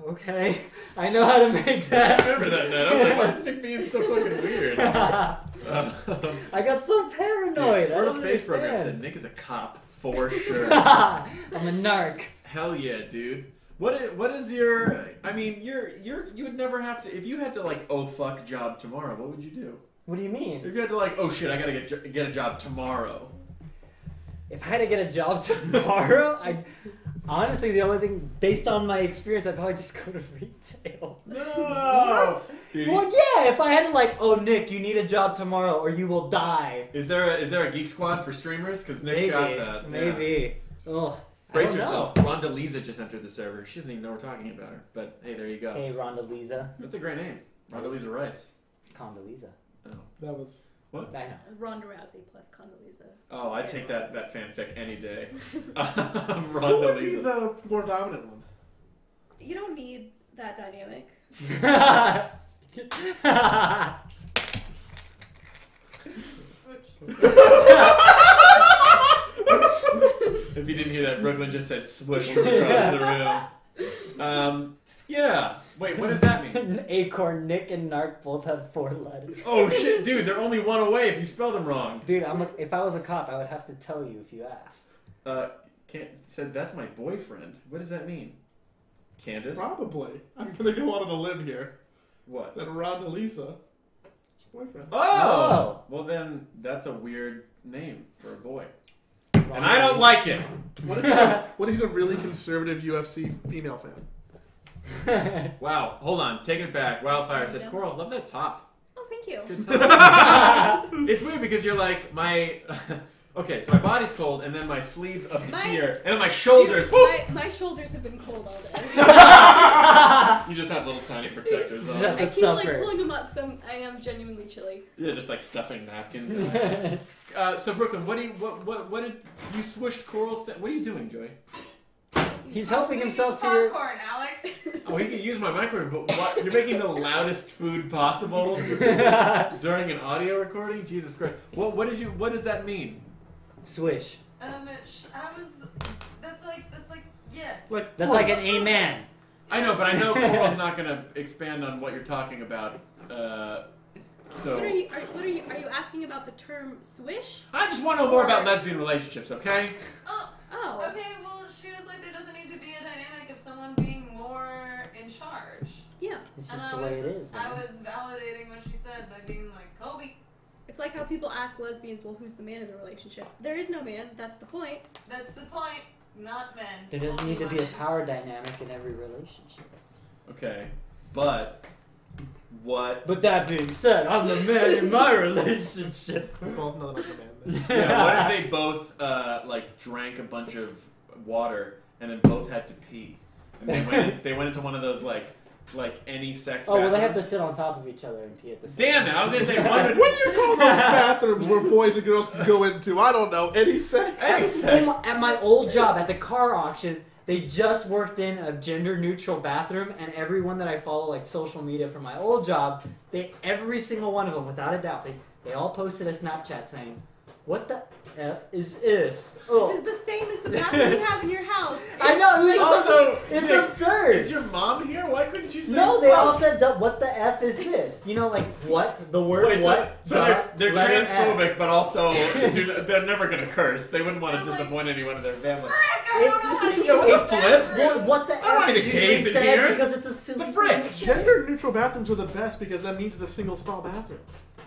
Okay, I know how to make I that. remember that night. I was like, why is Nick being so fucking weird? I got so paranoid. Dude, I Squirrel don't Space Program understand. said Nick is a cop for sure. I'm a narc. Hell yeah, dude. What is your? I mean, you would never have to. If you had to like, oh fuck, job tomorrow, what would you do? What do you mean? If you had to like, oh shit, I gotta get a job tomorrow. If I had to get a job tomorrow, honestly, the only thing, based on my experience, I'd probably just go to retail. No. Dude, Well, yeah, if I had to like, oh, Nick, you need a job tomorrow or you will die. is there a Geek Squad for streamers? Because Nick's Maybe, got that. maybe. Ugh, Brace I don't yourself. know. Rhonda Lisa just entered the server. She doesn't even know we're talking about her. But hey, there you go. Hey, Rhonda Lisa. That's a great name. Rhonda Lisa Rice. Condoleezza. Oh. That was... What? I know. Ronda Rousey plus Condoleezza. Oh, I'd take that fanfic any day. Who Rhonda would be Lisa. the more dominant one? You don't need that dynamic. If you didn't hear that, Brooklyn just said swoosh from across the room. Yeah. Wait, what does that mean? Acorn, Nick, and Narc both have 4 letters. Oh shit, dude, they're only one away if you spell them wrong. Dude, if I was a cop, I would have to tell you if you asked. Said that's my boyfriend. What does that mean? Candace? Probably. I'm gonna go on to live here. What? Then Ron and Lisa. It's boyfriend. Oh! Well then, that's a weird name for a boy. And I don't like it! What if he's a really conservative UFC female fan? Wow, hold on, taking it back. Wildfire said, Coral, love that top. Oh, thank you. It's weird because you're like, my... Okay, so my body's cold, and then my sleeves up to here, and then my shoulders... Dude, my shoulders have been cold all day. You just have little tiny protectors on. I keep like pulling them up because I am genuinely chilly. Yeah, just like stuffing napkins in there. So Brooklyn, what did you swished Coral's? What are you doing, Joy? He's helping himself to popcorn, your... Alex. Oh, he can use my microwave, but what? You're making the loudest food possible during an audio recording? Jesus Christ! What does that mean? Swish. That's like yes. That's like an amen. I know, but I know Coral's not going to expand on what you're talking about. So. What are you asking about the term swish? I just want to know more about lesbian relationships, okay? Oh. Okay, well, she was like, there doesn't need to be a dynamic of someone being more in charge. Yeah. It's just the way it is, man. I was validating what she said by being like, Kobe. It's like how people ask lesbians, well, who's the man in the relationship? There is no man. That's the point. That's the point. Not men. There doesn't need to be a power dynamic in every relationship. Okay, but what? But that being said, I'm the man in my relationship. We both know that I'm the man. Yeah, what if they both like drank a bunch of water and then both had to pee, and they went into one of those like any sex. Oh well, they have to bathrooms? sit on top of each other and pee at the same Damn it! I was gonna say one. What do you call those bathrooms where boys and girls can go into? I don't know. Any sex? Any sex. At my old job, at the car auction, they just worked in a gender-neutral bathroom, and everyone that I follow, like social media from my old job, every single one of them, without a doubt, they all posted a Snapchat saying, "What the F is this?" Oh. This is the same as the bathroom you have in your house. I know. It's Nick, absurd. Is your mom here? Why couldn't you say? No, they fuck? all said, "What the F is this?" You know, like what the word Wait, what? So they're letter transphobic, F. but also they're never gonna curse. They wouldn't want to disappoint anyone in their family. Frick, I don't know how to use Yeah, what the that. flip? What the I don't F want any is usually gays in said here. because it's a silly The frick? thing. Gender neutral bathrooms are the best because that means it's a single stall bathroom.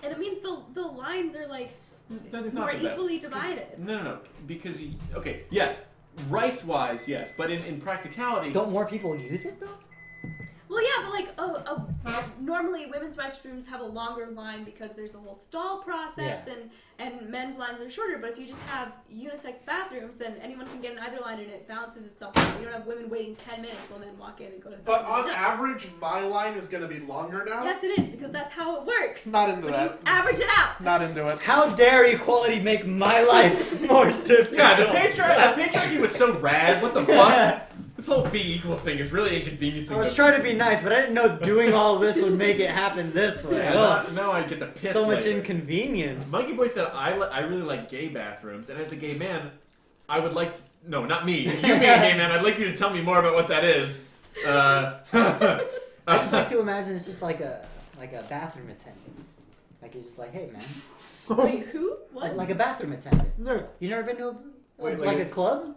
And it means the lines are like That's more not the best. equally divided. No. Because okay, yes, rights-wise, yes, but in practicality, Don't more people use it though? Well, yeah, but normally women's restrooms have a longer line because there's a whole stall process, Yeah. and men's lines are shorter. But if you just have unisex bathrooms, then anyone can get in either line and it balances itself out. You don't have women waiting 10 minutes while men walk in and go to the But bathroom. on average, my line is going to be longer now. Yes, it is, because that's how it works. Not into when that. you average it out. Not into it. How dare equality make my life more difficult? yeah, the patriarchy was so rad. What the fuck? This whole be equal thing is really inconveniencing. I was trying to be nice, but I didn't know doing all this would make it happen this way. Yeah, Ugh. now I get the piss. So much later. inconvenience. Monkey Boy said, I really like gay bathrooms, and as a gay man, I would like to... No, not me. You being a gay man, I'd like you to tell me more about what that is. I just like to imagine it's just like a bathroom attendant. Like he's just like, hey man. Wait, who? What? Like a bathroom attendant. No. You never been to Wait, like wait. a club?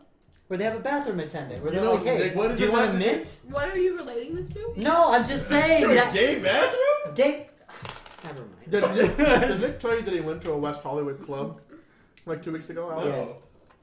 Where they have a bathroom attendant. Where You they're know, like, hey, Nick, what is do you this want a have to do- mint? What are you relating this to? No, I'm just saying To a that... gay bathroom? Gay... Never mind. Did Nick tell you that he went to a West Hollywood club like 2 weeks ago? Alex? Yes.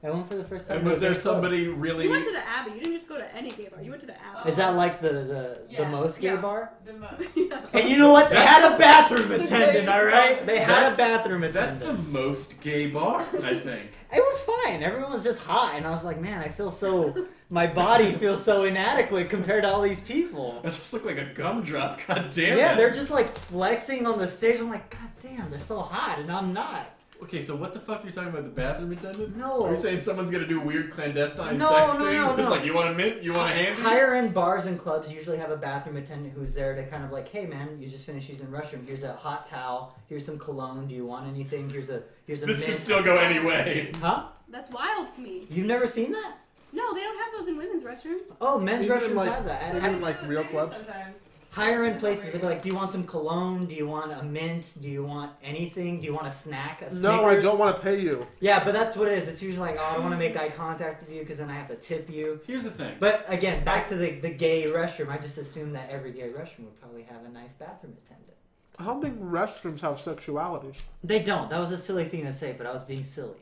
I went for the first time. And to was a there gay club. somebody really... You went to the Abbey. You didn't just go to any gay bar. You went to the Abbey. Is that like the Yeah. most gay Yeah. bar? The most. Yeah. And you know what? They had a bathroom The attendant, gayest alright? bar. They had a That's- bathroom That's attendant. the most gay bar, I think. It was fine. Everyone was just hot, and I was like, man, I feel so... My body feels so inadequate compared to all these people. That just looked like a gumdrop, god damn Yeah, it. they're just like flexing on the stage. I'm like, god damn, they're so hot, and I'm not. Okay, so what the fuck are you talking about? The bathroom attendant? No. Are you saying someone's gonna do weird clandestine No, sex no, things? no, It's no. like, you want a mint? You want a handy? Higher end bars and clubs usually have a bathroom attendant who's there to kind of like, hey man, you just finished using the restroom. Here's a hot towel. Here's some cologne. Do you want anything? Here's a This mint. can still go anyway. Huh? That's wild to me. You've never seen that? No, they don't have those in women's restrooms. Oh, men's Even restrooms like- have that. even like real clubs? Sometimes. Higher end places, they'll be like, do you want some cologne? Do you want a mint? Do you want anything? Do you want a snack? A Snickers? No, I don't want to pay you. Yeah, but that's what it is. It's usually like, oh, I don't want to make eye contact with you because then I have to tip you. Here's the thing. But again, back to the gay restroom. I just assumed that every gay restroom would probably have a nice bathroom attendant. I don't think restrooms have sexualities. They don't. That was a silly thing to say, but I was being silly.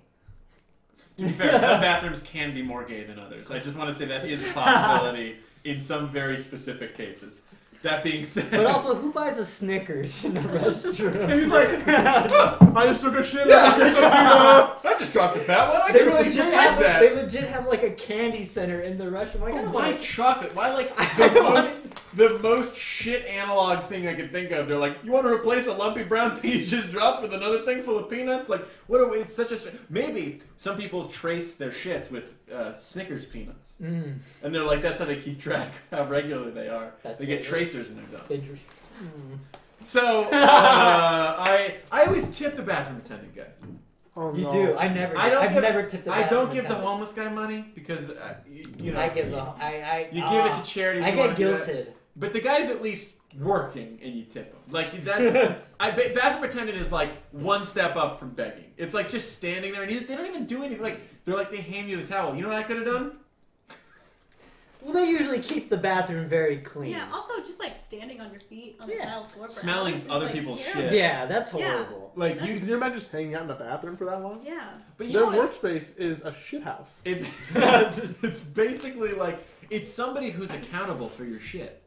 To be fair, some bathrooms can be more gay than others. I just want to say that is a possibility in some very specific cases. That being said... But also, who buys a Snickers in the restroom? He's like, I just took a shit. I just dropped a fat one. I They can really legit, replace that. they legit have like a candy center in the restroom. Like, I don't Why want chocolate? Why like I the most shit analog thing I could think of? They're like, you want to replace a lumpy brown thing you just dropped with another thing full of peanuts? Like, what? It's such a maybe some people trace their shits with Snickers peanuts, and they're like, that's how they keep track of how regular they are. That's They get what it tracers in their dumps. They So I always tip the bathroom attendant guy. Oh, You no. do. I've never tipped a I don't give the bathroom homeless guy money because you know attendant. you give it to charity. I if you get wanna do that. guilted. But the guy's at least working, and you tip him. Like that's bathroom attendant is like one step up from begging. It's like just standing there, and they don't even do anything. Like they hand you the towel. You know what I could have done? Well, they usually keep the bathroom very clean. Yeah, also just like standing on your feet on the Yeah. tiled floor for Smelling hours is, other like, people's terrible. shit. Yeah, that's Yeah. horrible. Like Can you imagine just hanging out in a bathroom for that long? Yeah. but you Their know what? workspace is a shit house. It's basically like it's somebody who's accountable for your shit.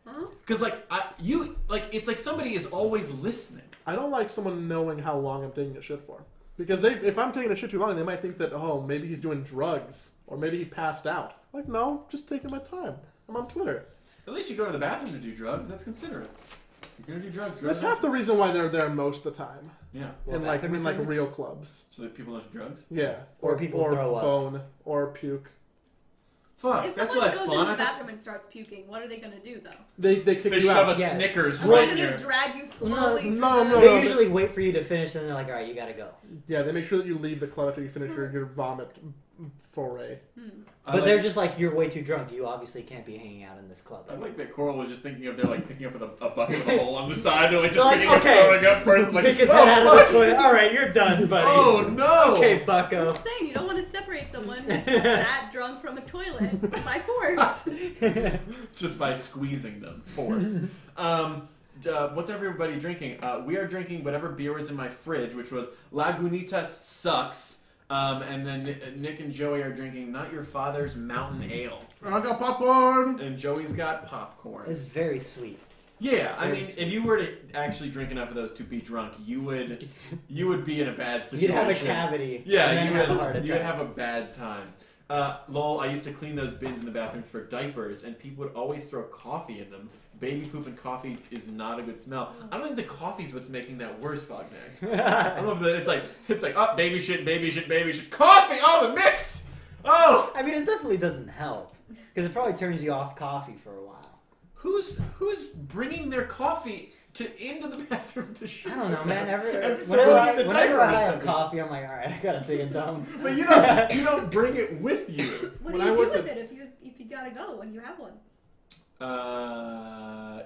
Huh? Because it's like somebody is always listening. I don't like someone knowing how long I'm taking a shit for. Because if I'm taking a shit too long, they might think that, oh, maybe he's doing drugs. Or maybe he passed out. Like, no, just taking my time. I'm on Twitter. At least you go to the bathroom to do drugs. That's considerate. If you're gonna do drugs, go to That's the half the bathroom. reason why they're there most of the time. Yeah. In like real clubs. So that people don't do drugs. Yeah. Or people throw up. bone. Or puke. Fuck, If that's someone less goes fun. into I the thought bathroom and starts puking, what are they gonna do though? They kick they you shove out. a Yeah. Snickers Are right they in gonna your... drag you slowly? No, through no, the- They no. usually wait for you to finish, and they're like, all right, you gotta go. Yeah, they make sure that you leave the club after you finish your vomit foray. But they're just like, you're way too drunk. You obviously can't be hanging out in this club. I like that Coral was just thinking of they're like picking up with a bucket with a hole on the side. They're like just Like, picking up, okay. throwing up person like, Pick his oh, head out of fuck. the toilet. All right, you're done, buddy. Oh no! Okay, bucko. I'm saying you don't want to separate someone who's that drunk from a toilet by force. Just by squeezing them, force. What's everybody drinking? We are drinking whatever beer was in my fridge, which was Lagunitas Sucks. And then Nick and Joey are drinking Not Your Father's Mountain Ale. I got popcorn! And Joey's got popcorn. It's very sweet. Yeah, I Very mean, sweet. if you were to actually drink enough of those to be drunk, you would be in a bad situation. You'd have a cavity. Yeah, and then you have a heart would attack. have a bad time. Lol, I used to clean those bins in the bathroom for diapers, and people would always throw coffee in them. Baby poop and coffee is not a good smell. I don't think the coffee's what's making that worse, Fogneck. I don't know if it's like, oh, baby shit, baby shit, baby shit. Coffee! Oh, the mix! Oh! I mean, it definitely doesn't help. Because it probably turns you off coffee for a while. Who's bringing their coffee into the bathroom to shit? I don't know, man. And Whenever throwing in the whenever diaper I have assembly. coffee, I'm like, all right, I gotta take a dump. But you don't bring it with you. What When do I you do worked with at- it if you gotta go when you have one?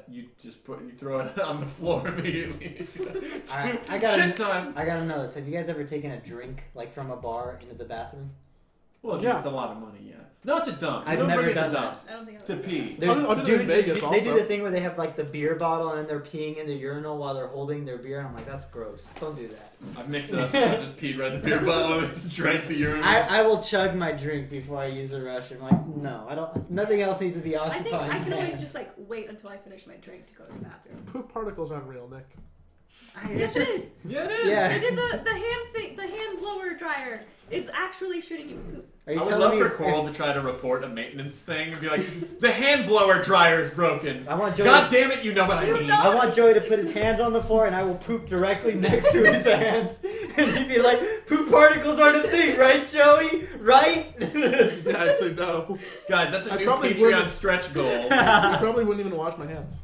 You just you throw it on the floor immediately. Alright, I gotta- Shit time. I gotta know this. Have you guys ever taken a drink like from a bar into the bathroom? Well, Yeah. it's a lot of money, yeah. Not to dump. I've don't never bring it to done dump. I don't think I've To ever pee. done There's I'll do that in dudes- Vegas they do also. the thing where they have like the beer bottle and then they're peeing in the urinal while they're holding their beer. I'm like, that's gross. Don't do that. I've mixed it up. I just peed right in the beer bottle and drank the urine. I will chug my drink before I use the restroom. Like, no, I don't. Nothing else needs to be I occupied. think I can always just like wait until I finish my drink to go to the bathroom. Poop particles aren't real, Nick. It's Yes, just it is. Yeah, it is. Yeah. They did the hand blower dryer is actually shooting you poop. Are you I would telling love me for if- Coral to try to report a maintenance thing and be like, the hand blower dryer is broken. I want Joey. God damn it, you know what I You mean. know- I want Joey to put his hands on the floor and I will poop directly next to his hands. And you'd be like, poop particles aren't a thing, right, Joey? Right? Yeah, I'd say no. Guys, that's a I new probably Patreon wouldn't- stretch goal. I probably wouldn't even wash my hands.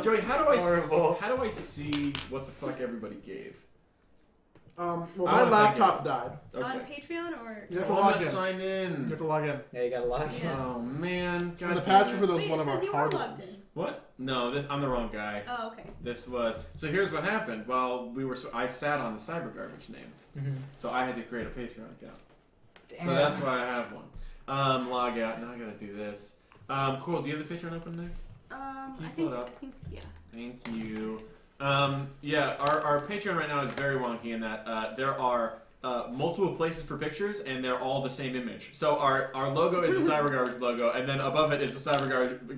Joey, how do Horrible. I see what the fuck everybody gave? Well, I my don't laptop think died. On Okay. Patreon or? You have to Oh, I'm log not in. signed You in. have to log in. Yeah, you gotta log in. Yeah. Oh man. And God the damn password it. for those Wait, is one it of our says you were hard logged ones. in. What? No, I'm the wrong guy. Oh, okay. This was so. Here's what happened. While I sat on the cyber garbage name, Mhm. so I had to create a Patreon account. Damn. So that's why I have one. Log out. Now I gotta do this. Cool. Do you have the Patreon open there? I you think pull it up? yeah. Thank you. Yeah, our Patreon right now is very wonky in that there are multiple places for pictures, and they're all the same image. So our logo is a Cyber Garbage logo, and then above it is a Cyber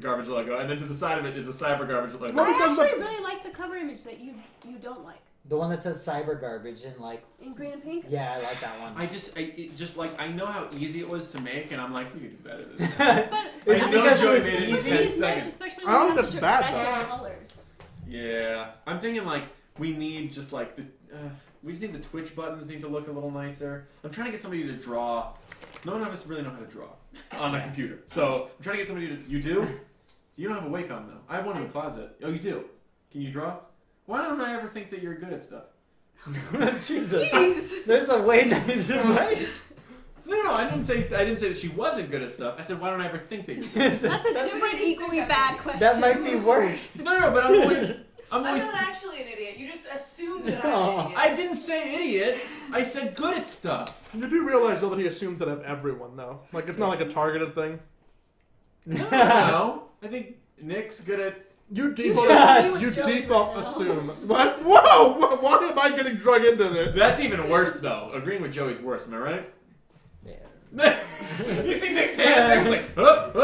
Garbage logo, and then to the side of it is a Cyber Garbage logo. Well, I because actually really like the cover image that you don't like. The one that says cyber garbage and like, In green and pink? yeah, I like that one. I know how easy it was to make, and I'm like, we could do better than that. But Is I it know because Joey it was made it in easy? 10 it's nice, seconds. especially I when don't you have think such that's bad, aggressive though. colors. Yeah, I'm thinking like we need just like we just need the Twitch buttons need to look a little nicer. I'm trying to get somebody to draw. None of us really know how to draw on a computer, so I'm trying to get somebody to. You do? So you don't have a Wacom though. I have one in the closet. Oh, you do? Can you draw? Why don't I ever think that you're good at stuff? Jesus. Jeez. There's a way nicer way. No, I didn't say that she wasn't good at stuff. I said, why don't I ever think that you're good? That's a different, equally bad question. That might be worse. No, but I'm I'm always. not actually an idiot. You just assumed that I'm an idiot. I didn't say idiot. I said good at stuff. You do realize, though, that he assumes that of everyone, though. Like, it's not like a targeted thing. No, I think Nick's good at. You should default, agree with you Joey default right now. assume. What? Whoa! Why am I getting drug into this? That's even worse, though. Agreeing with Joey's worse. Am I right? Yeah. You see Nick's hand there? He's like, up,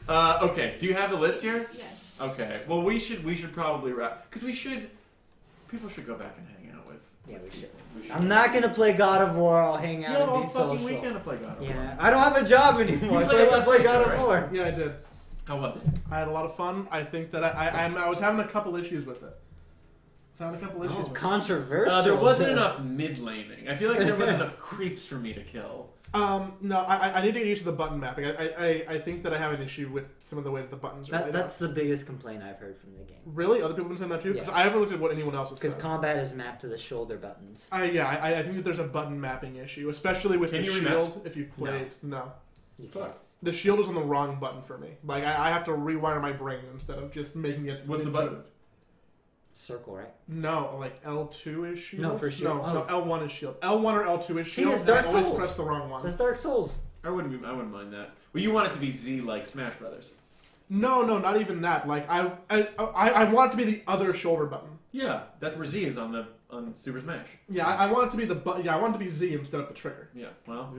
up. Okay. Do you have the list here? Yes. Okay. Well, we should probably wrap because people should go back and hang out with. Yeah, we should. We should. I'm not gonna play God of War. I'll hang out You have and all be fucking social. weekend to play God of War. Yeah, I don't have a job anymore, You so played I can last play week, God right? of War. Yeah, I did. How was it? I had a lot of fun. I think that I was having a couple issues with it. I was having a couple issues Oh, with it. controversial. There wasn't enough mid-laning. I feel like there wasn't enough creeps for me to kill. No, I need to get used to the button mapping. I think that I have an issue with some of the way that the buttons are laid That's out. the biggest complaint I've heard from the game. Really? Other people have been saying that too? Yeah. 'Cause I haven't looked at what anyone else has Because said. combat is mapped to the shoulder buttons. I think that there's a button mapping issue, especially with Can the you shield. If you've played, no. You Fuck. The shield is on the wrong button for me. Like I have to rewire my brain instead of just making it. What's the intuitive. button? Circle, right? No, like L2 is shield. No, for shield. No, L1 is shield. L1 or L2 is See, shield. it's and I Dark always Souls. press the wrong one. That's Dark Souls. I wouldn't mind that. Well, you want it to be Z like Smash Brothers. No, not even that. Like I want it to be the other shoulder button. Yeah, that's where Z is on Super Smash. Yeah, I want it to be the button. Yeah, I want it to be Z instead of the trigger. Yeah, well,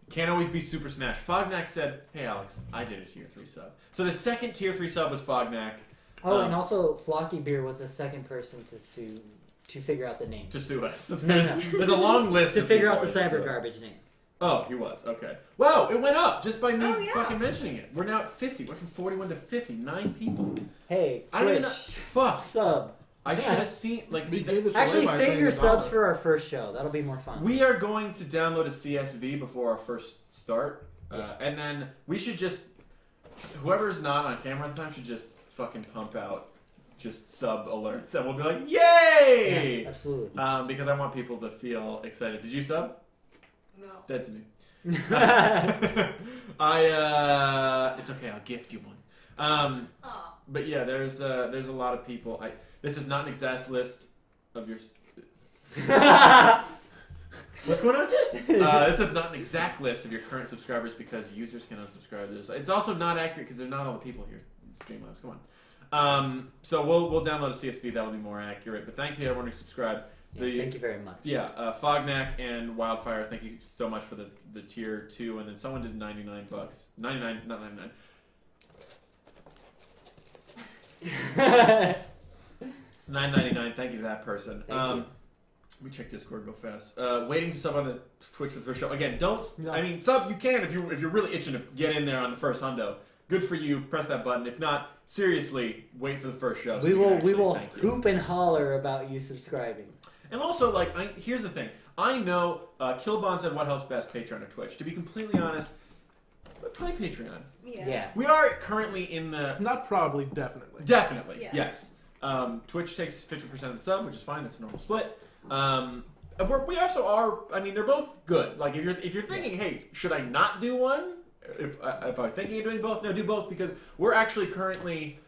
can't always be Super Smash. Fognak said, "Hey Alex, I did a tier 3 sub." So the second tier 3 sub was Fognak. Oh, and also Flocky Beer was the second person to figure out the name. To sue us. No. There's a long list To of figure people out the that sue cyber us. garbage name. Oh, he was. Okay. Wow, it went up just by me Oh, yeah. fucking mentioning it. We're now at 50. We're from 41 to 50. 9 people. Hey, I don't even know. Twitch, Fuck. sub. I should have seen, like, We gave this Actually, away by save paying your $1. subs for our first show. That'll be more fun. we are going to download a CSV before our first start. And then we should just, whoever's not on camera at the time should just fucking pump out just sub alerts. And we'll be like, yay! Yeah, absolutely. Because I want people to feel excited. Did you sub? No. Dead to me. It's okay. I'll gift you one. Aw. But yeah, there's a lot of people. This is not an exact list of your. What's going on? This is not an exact list of your current subscribers because users can unsubscribe to this. It's also not accurate because they're not all the people here in Streamlabs. Come on. So we'll download a CSV that'll be more accurate. But thank you to everyone who subscribed. Thank you very much. Yeah, Fognak and Wildfires, thank you so much for the tier 2, and then someone did $99. 99, not 99. $9.99. Thank you to that person. Thank you. We check Discord real fast. Waiting to sub on the Twitch for the first show. Again, don't. No. I mean, sub you can if you're really itching to get in there on the first hundo. Good for you. Press that button. If not, seriously, wait for the first show. So we can will actually we will thank you. hoop and holler about you subscribing. And also, like, here's the thing. I know Killbon said what helps best, Patreon or Twitch. To be completely honest, probably Patreon. Yeah. We are currently in the... Not probably, definitely. Definitely, Yeah. yes. Twitch takes 50% of the sub, which is fine. That's a normal split. We also are... I mean, they're both good. Like, if you're thinking, hey, should I not do one? If I'm thinking of doing both, no, do both, because we're actually currently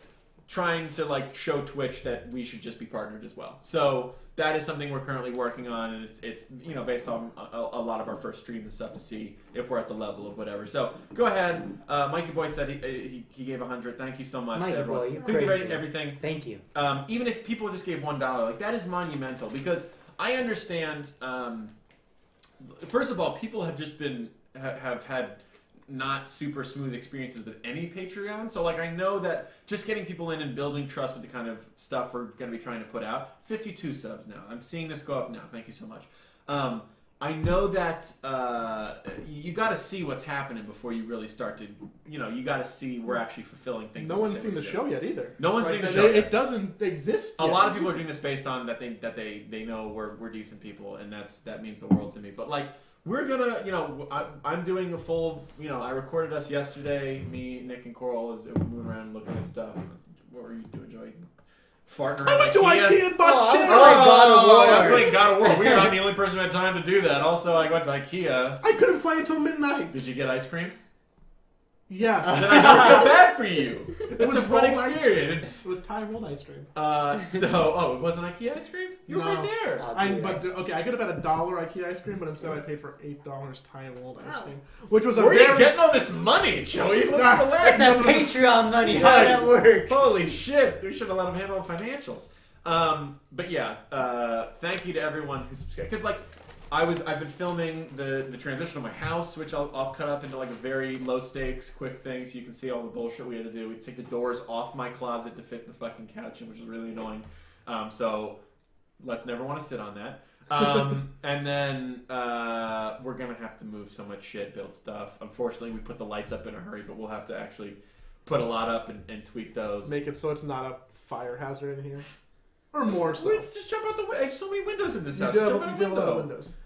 trying to, like, show Twitch that we should just be partnered as well. So that is something we're currently working on, and it's you know, based on a lot of our first streams and stuff to see if we're at the level of whatever. So go ahead. Mikey Boy said he gave 100. Thank you so much to everyone. Boy, you're Thank you crazy. everything. Thank you. Even if people just gave $1, like, that is monumental, because I understand. First of all, people have just been have had not super smooth experiences with any Patreon. So, like, I know that just getting people in and building trust with the kind of stuff we're going to be trying to put out. 52 subs now. I'm seeing this go up now. Thank you so much. I know that you got to see what's happening before you really start to, you know, you got to see we're actually fulfilling things. No one's seen the show yet either. No one's seen the show yet. It doesn't exist yet. A lot of people are doing this based on that they know we're decent people, and that means the world to me. But, like, we're gonna, you know, I'm doing a full, you know, I recorded us yesterday. Me, Nick, and Coral is moving around looking at stuff. What were you doing, Joey? Farting around. I went to IKEA and bought chairs. I was playing God of War. We're not the only person who had time to do that. Also, I went to IKEA. I couldn't play until midnight. Did you get ice cream? Yes. Then I don't feel bad for you. It's a fun rolled experience. It was Thai rolled ice cream. It wasn't IKEA ice cream? You were No. right there. Okay, I could have had $1 IKEA ice cream, but instead I paid for $8 Thai rolled ice Wow. cream, which was a Where are you very... getting all this money, Joey? Let's Nah, relax. That's that Patreon money. How did that work? Holy shit. We should have let him handle financials. But yeah, thank you to everyone who subscribed. Because, like, I've been filming the transition of my house, which I'll cut up into, like, a very low stakes, quick thing, so you can see all the bullshit we had to do. We take the doors off my closet to fit the fucking couch, which is really annoying. So let's never want to sit on that. And then we're gonna have to move so much shit, build stuff. Unfortunately, we put the lights up in a hurry, but we'll have to actually put a lot up and tweak those. Make it so it's not a fire hazard in here. Or more so. Let's just jump out the window. I have so many windows in this You house. do Jump have out a a lot of window. windows.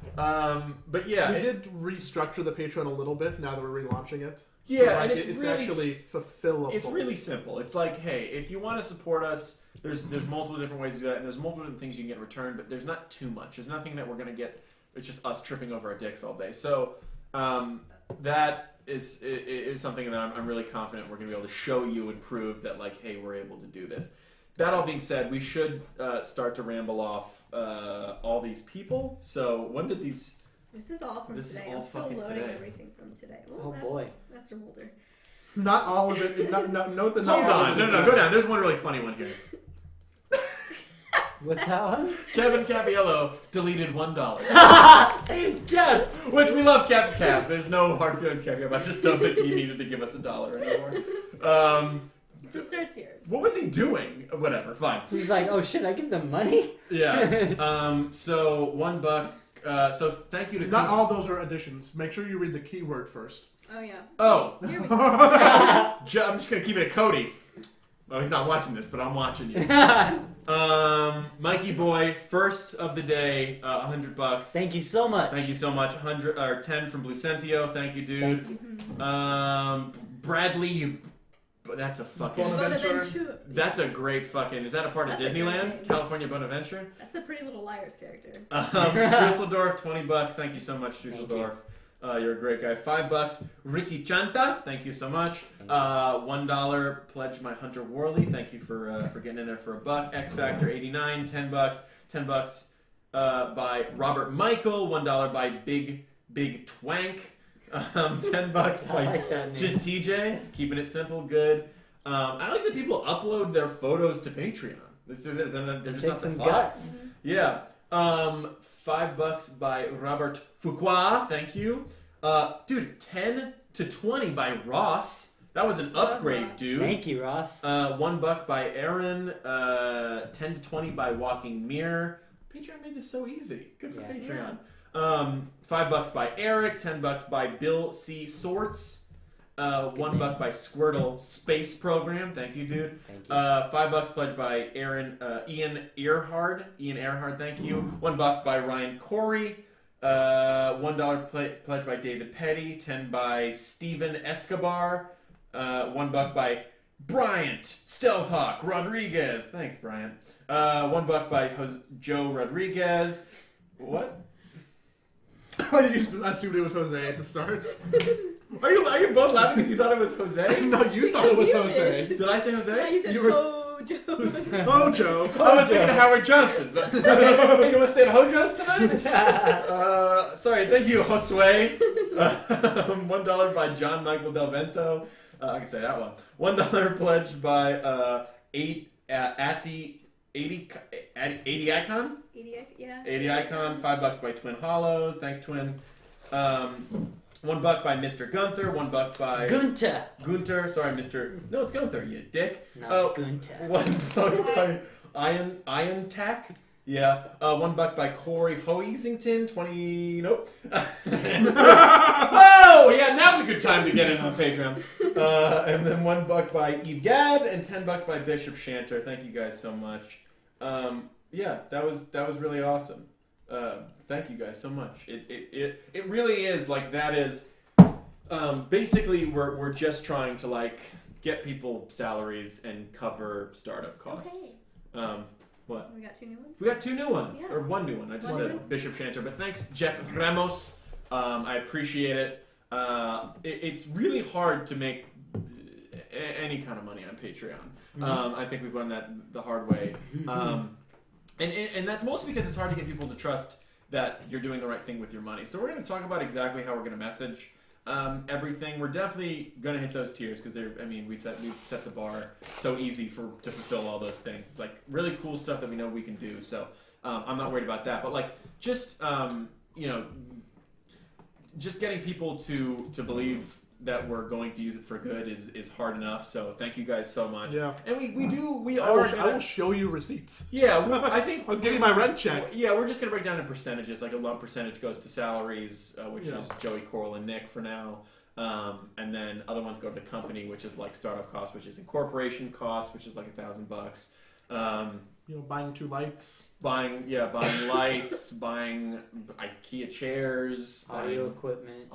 But yeah, We did restructure the Patreon a little bit now that we're relaunching it. Yeah, So, like, and it's really actually fulfillable. It's really simple. It's like, hey, if you want to support us, there's multiple different ways to do that, and there's multiple different things you can get in return, but there's not too much. There's nothing that we're going to get. It's just us tripping over our dicks all day. So that is something that I'm really confident we're going to be able to show you and prove that, like, hey, we're able to do this. That all being said, we should start to ramble off all these people. So when did these... This is all from This is today. all I'm still fucking loading today. everything from today. Oh, boy. That's from older. Not all of it. Note that not Hold all on. of No, it no, is go down. There's one really funny one here. What's that one? Kevin Capiello deleted $1. God. Which we love Cap. There's no hard feelings, Cap. I just don't think he needed to give us $1 anymore. It starts here. What was he doing? Whatever, fine. He's like, oh shit, I give them money? Yeah. So $1. So thank you to Not all those are additions. Make sure you read the keyword first. Oh, yeah. Oh. Here we go. I'm just gonna keep it at Cody. Well, he's not watching this, but I'm watching you. Mikey Boy, first of the day, $100. Thank you so much. Thank you so much. 10 from Blucentio. Thank you, dude. Bradley, that's a fucking. Bonaventure. That's a great fucking. Is that a part of That's a great Disneyland? name. California Bonaventure. That's a Pretty Little Liars character. Struseldorf, $20. Thank you so much, Struseldorf. You're a great guy. $5. Ricky Chanta, thank you so much. $1 pledge my Hunter Worley. Thank you for getting in there for $1. X Factor 89, $10. $10 by Robert Michael. $1 by Big Twank. $10 by like that name. Just TJ. Keeping it simple, good. I like that people upload their photos to Patreon. They're just Take not the some thoughts. guts. Yeah. $5 by Robert Fuqua. Thank you. Dude, 10 to 20 by Ross. That was an upgrade, Ross. dude. Thank you, Ross. $1 by Aaron. 10 to 20 by Walking Mirror. Patreon made this so easy. Good for Yeah. Patreon. $5 by Eric. $10 by Bill C. Sorts. $1 by Squirtle Space Program. Thank you, dude. Thank you. $5 pledged by Ian Earhard. Thank you. $1 by Ryan Corey. $1 pledge by David Petty. 10 by Steven Escobar. $1 by Bryant Stealthhawk Rodriguez. Thanks, Bryant. $1 by Joe Rodriguez. What? Why did you assume it was Jose at the start? Are you both laughing because you thought it was Jose? No, you thought it was Jose. Did I say Jose? Yeah, you said, You were- Hojo. Hojo. I was thinking Howard Johnson's. Hey, you want to stay at Hojo's tonight? Sorry, thank you, Josue. $1 by John Michael Del Vento. I can say that one. $1 pledged by 80 Icon. 80 Icon. $5 by Twin Hollows. Thanks, Twin. $1 by Mr. Gunther. $1 by Gunter. Sorry, Mr. No, it's Gunther, you dick. No, it's Gunter. $1 by Iron Tack. Yeah. $1 by Corey Hoisington. 20. Nope. Oh, yeah. Now's a good time to get in on Patreon. And then $1 by Eve Gad and $10 by Bishop Shanter. Thank you guys so much. Yeah, that was really awesome. Thank you guys so much. It really is like that is. Basically, we're just trying to like get people salaries and cover startup costs. Okay. What? We got 2 new ones? We got 2 new ones. Yeah. Or 1 new one. I just One said new? Bishop Shanter. But thanks, Jeff Ramos. I appreciate it. It's really hard to make any kind of money on Patreon. I think we've learned that the hard way. And that's mostly because it's hard to get people to trust that you're doing the right thing with your money. So we're going to talk about exactly how we're going to message everything. We're definitely going to hit those tiers because we set the bar so easy to fulfill all those things. It's like really cool stuff that we know we can do. So I'm not worried about that. But like just just getting people to believe that we're going to use it for good is hard enough. So thank you guys so much. Yeah. And I will show you receipts. Yeah, I think I'll give you my rent check. Yeah, we're just gonna break down in percentages. Like a lump percentage goes to salaries, which is Joey, Coral, and Nick for now, and then other ones go to the company, which is like startup costs, which is incorporation costs, which is like $1,000. Buying 2 lights. Buying lights, buying IKEA chairs, Audio equipment.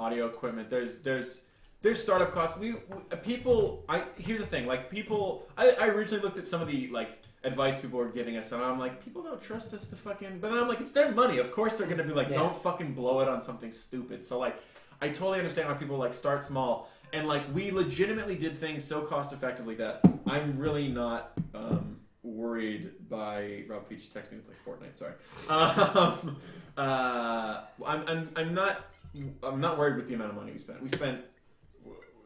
There's startup costs. Here's the thing. Like people, I originally looked at some of the like advice people were giving us, and I'm like, people don't trust us to fucking. But then I'm like, it's their money. Of course they're gonna be like, don't fucking blow it on something stupid. So like, I totally understand why people like start small, and like we legitimately did things so cost effectively that I'm really not worried by. Rob Peach texted me to play Fortnite. Sorry. I'm not worried with the amount of money we spent. We spent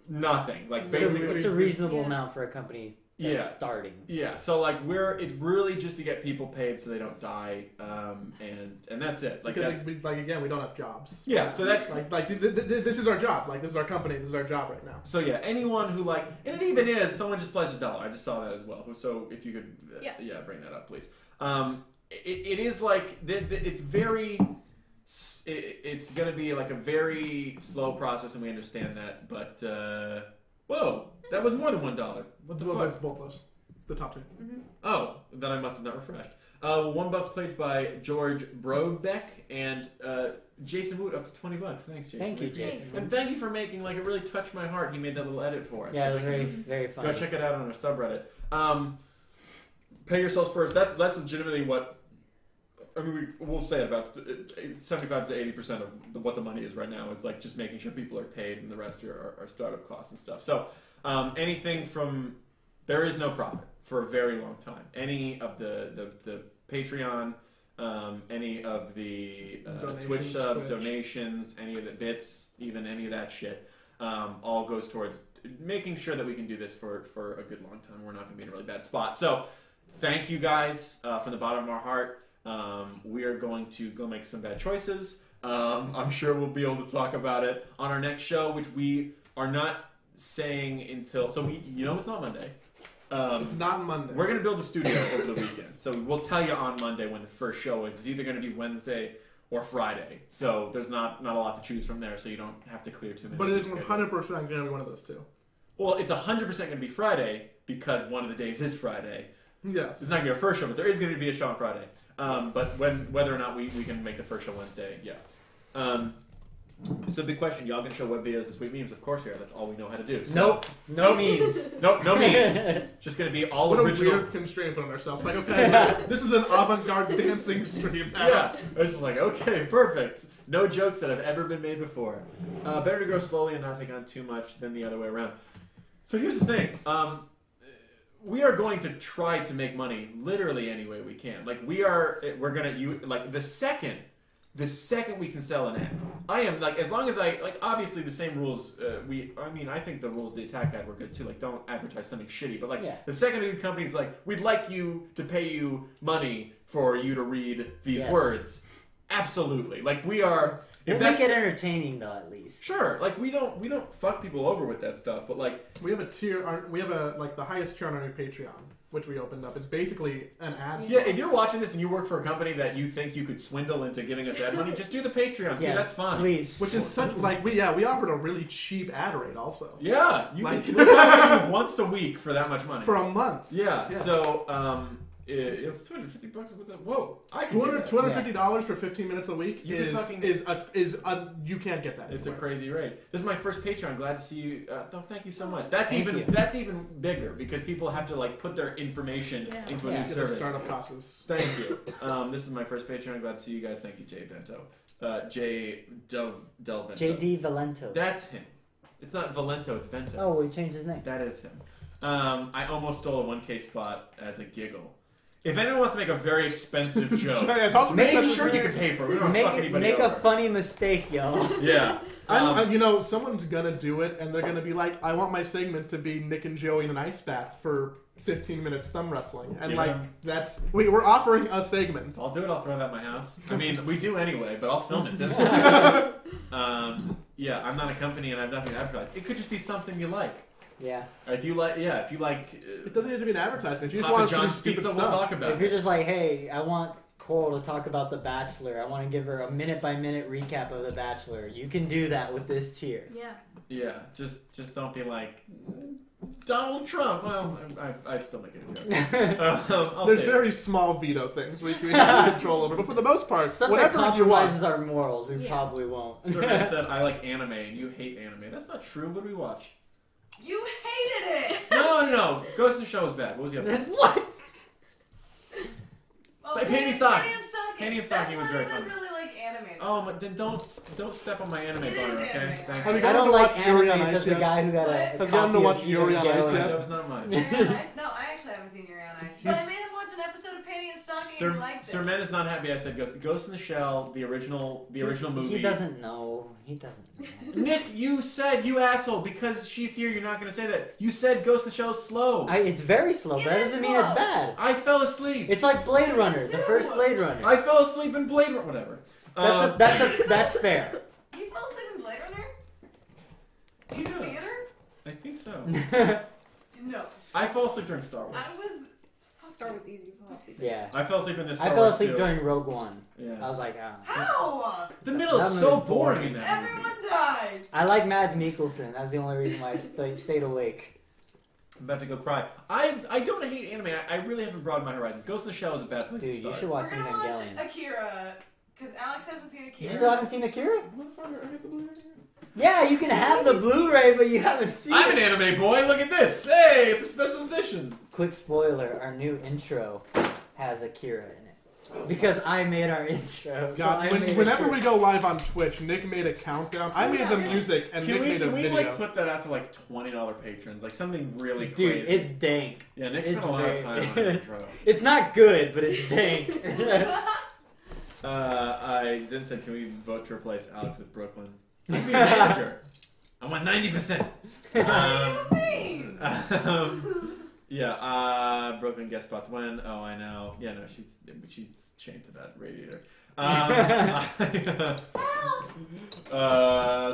nothing. Like basically, it's a reasonable amount for a company that's starting. Yeah. So like it's really just to get people paid so they don't die, and that's it. Like because again, we don't have jobs. Yeah. So that's this is our job. Like this is our company. This is our job right now. So yeah, anyone who and it even is someone just pledged $1. I just saw that as well. So if you could bring that up, please. It is like it's very. It's going to be like a very slow process, and we understand that. But whoa, that was more than $1. What the fuck? Both those, the top 2. Mm-hmm. Oh, then I must have not refreshed. $1 pledged by George Broadbeck and Jason Wood up to $20. Thanks, Jason. Thank you, Jason. And thank you for making it really touched my heart. He made that little edit for us. Yeah, it was very, very fun. Go check it out on our subreddit. Pay yourselves first. That's legitimately what. I mean, we'll say about 75 to 80% of what the money is right now is like just making sure people are paid, and the rest are startup costs and stuff. So anything from there is no profit for a very long time. Any of the Patreon, any of the Twitch subs, donations, any of the bits, even any of that shit, all goes towards making sure that we can do this for a good long time. We're not going to be in a really bad spot. So thank you guys from the bottom of our heart. We are going to go make some bad choices. I'm sure we'll be able to talk about it on our next show, which we are not saying until. So it's not Monday. It's not Monday. We're going to build a studio over the weekend, so we'll tell you on Monday when the first show is. It's either going to be Wednesday or Friday. So there's not a lot to choose from there, so you don't have to clear too many. But it's 100% going to be one of those 2. Well, it's 100% going to be Friday because one of the days is Friday. Yes. It's not going to be our first show, but there is going to be a show on Friday. But whether or not we can make the first show Wednesday, yeah. So big question, y'all gonna show web videos this week? Memes? Of course we are. That's all we know how to do. Nope. No memes. Nope, no memes. Just gonna be all What original. a weird constraint put on ourselves. Like, okay, this is an avant-garde dancing stream now. Yeah, I was just like, okay, perfect. No jokes that have ever been made before. Better to grow slowly and not take on too much than the other way around. So here's the thing. We are going to try to make money literally any way we can. Like we're gonna like the second we can sell an ad, I am like, as long as obviously the same rules. I think the rules of the attack ad were good too. Like, don't advertise something shitty. But the second the company's like, we'd like you to pay you money for you to read these words. Absolutely. Like we are. We'll make it entertaining though, at least. Sure. Like we don't fuck people over with that stuff. But like we have a tier. We have the highest tier on our new Patreon, which we opened up. It's basically an ad. Yeah, if you're watching this and you work for a company that you think you could swindle into giving us ad money, just do the Patreon too. That's fine. Please. Which is such we offered a really cheap ad rate also. Yeah, we'll talk you once a week for that much money for a month. Yeah. So it's $250. Whoa, I can $250 for 15 minutes a week you can't get that. It's a crazy rate. This is my first Patreon. Glad to see you. Thank you so much. That's even bigger because people have to like put their information into a new service. Startup costs. Thank you. This is my first Patreon. Glad to see you guys. Thank you, Jay Vento. Jay Del Vento. JD Valento. That's him. It's not Valento. It's Vento. Oh, we changed his name. That is him. I almost stole a 1K spot as a giggle. If anyone wants to make a very expensive joke, make sure you can pay for it. We don't fuck anybody Make over. a funny mistake, y'all. Yeah. Someone's gonna do it, and they're gonna be like, "I want my segment to be Nick and Joey in an ice bath for 15 minutes thumb wrestling," and we're offering a segment. I'll do it. I'll throw that at my house. I mean, we do anyway, but I'll film it this time. I'm not a company, and I have nothing to advertise. It could just be something you like. Yeah. If you like, it doesn't need to be an advertisement. If you just Papa want John's to do Pizza, stupid we'll stuff. talk about it. If you're just like, hey, I want Coral to talk about The Bachelor. I want to give her a minute-by-minute recap of The Bachelor. You can do that with this tier. Yeah. Yeah. Just don't be like Donald Trump. Well, I'd still make it a joke. There's very small veto things we have control over, but for the most part, stuff whatever that compromises our morals, we probably won't. Serpent said, "I like anime, and you hate anime." That's not true. What do we watch? You hated it! No. Ghost in the Shell was bad. What was the other one? What? Penny Stocking. Penny and Stocking was very funny. funny. I really like anime. Oh, but then don't step on my anime It bar, is okay? anime. Thank Have you. you I don't like Yuri on anime, Ice says the yet? guy who got a Have you copy gotten to of watch Yuri on Ice Evangelion. yet? That was not mine. Yuri on Ice? No, I actually haven't seen Yuri on Ice. But I made him watch an episode of Penny and Stocking and he liked it. Sir Men is not happy I said Ghost in the Shell, the original movie. He doesn't know. Nick, you said, you asshole, because she's here, you're not going to say that. You said Ghost in the Shell is slow. It's very slow, but that doesn't mean it's bad. I fell asleep. It's like Blade Runner, the first Blade Runner. I fell asleep in Blade Runner. Whatever. That's fair. You fell asleep in Blade Runner? In the theater? I think so. No. I fell asleep during Star Wars. Star Wars easy to fall asleep. Yeah. I fell asleep in this Star I fell Wars asleep too. during Rogue One. Yeah. I was like, How? The middle is so boring in that movie. Everyone dies. I like Mads Mikkelsen. That's the only reason why I stayed awake. I'm about to go cry. I don't hate anime. I really haven't broadened my horizons. Ghost in the Shell is a bad place to Dude, start. you should watch We're gonna watch Evangelion. Akira. Because Alex hasn't seen Akira. You still haven't seen Akira? Motherfucker, I get the Blu-ray. Yeah, you can have the Blu-ray, but you haven't seen I'm it. an anime boy. Look at this. Hey, it's a special edition. Quick spoiler, our new intro has Akira in it. Because I made our intro. God, whenever we go live on Twitch, Nick made a countdown. I made the music, and Nick made a video. Can we put that out to like $20 patrons? Like something really Dude, crazy. it's dank. Yeah, Nick spent a lot of time on an intro. It's not good, but it's dank. Zin said, can we vote to replace Alex with Brooklyn? I'm the manager. I want 90%. Brooklyn guest spots when? Oh, I know. Yeah, no, she's chained to that radiator.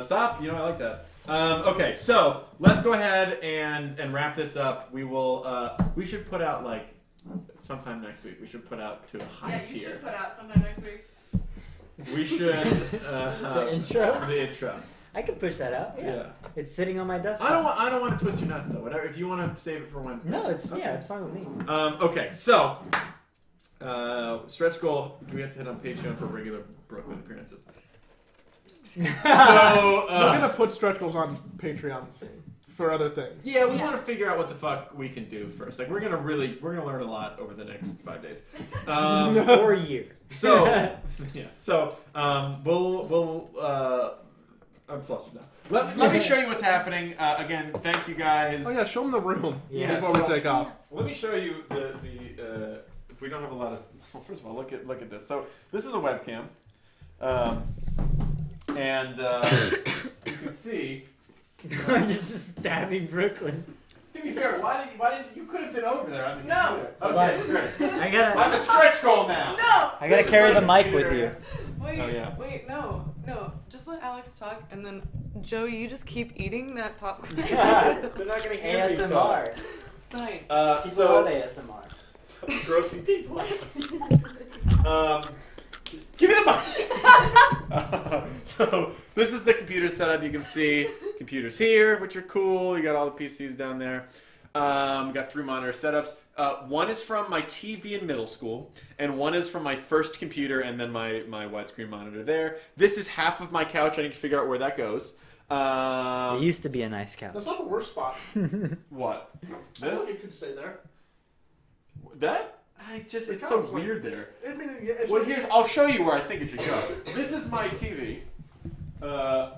Stop. You know, I like that. Okay, so let's go ahead and wrap this up. We will. We should put out like sometime next week. We should put out to a high tier. Yeah, you should put out sometime next week. We should. The intro. The intro. I can push that out. Yeah. It's sitting on my desktop. I don't want to twist your nuts though. Whatever. If you want to save it for Wednesday. No, it's fine with me. Okay, so stretch goal. Do we have to hit on Patreon for regular Brooklyn appearances? So We're gonna put stretch goals on Patreon soon for other things. yeah, we want to figure out what the fuck we can do first. Like we're gonna learn a lot over the next 5 days. Or a year. So yeah, so we'll I'm flustered now. Let me show you what's happening. Again, thank you guys. Oh yeah, show them the room Yeah, before we take off. Let me show you the if we don't have a lot of. Well, first of all, look at this. So this is a webcam, and you can see. You're just stabbing Brooklyn. To be fair, why did you could have been over there on the No. computer? Okay, great. I'm a stretch goal now. No. I gotta This is carry my the mic computer. with you. Wait. Oh, yeah. Wait. No. Just let Alex talk, and then Joey, you just keep eating that popcorn. They're not gonna hear me talk. ASMR. Fine. People love ASMR. Grossing people out. Give me the mic! So, this is the computer setup. You can see computers here, which are cool. You got all the PCs down there. Got 3 monitor setups. One is from my TV in middle school, and one is from my first computer, and then my widescreen monitor there. This is half of my couch. I need to figure out where that goes. It used to be a nice couch. That's not the worst spot. What? I This? think it could stay there. That? It's so weird there. I mean, yeah, it's Well, I'll show you where I think it should go. This is my TV,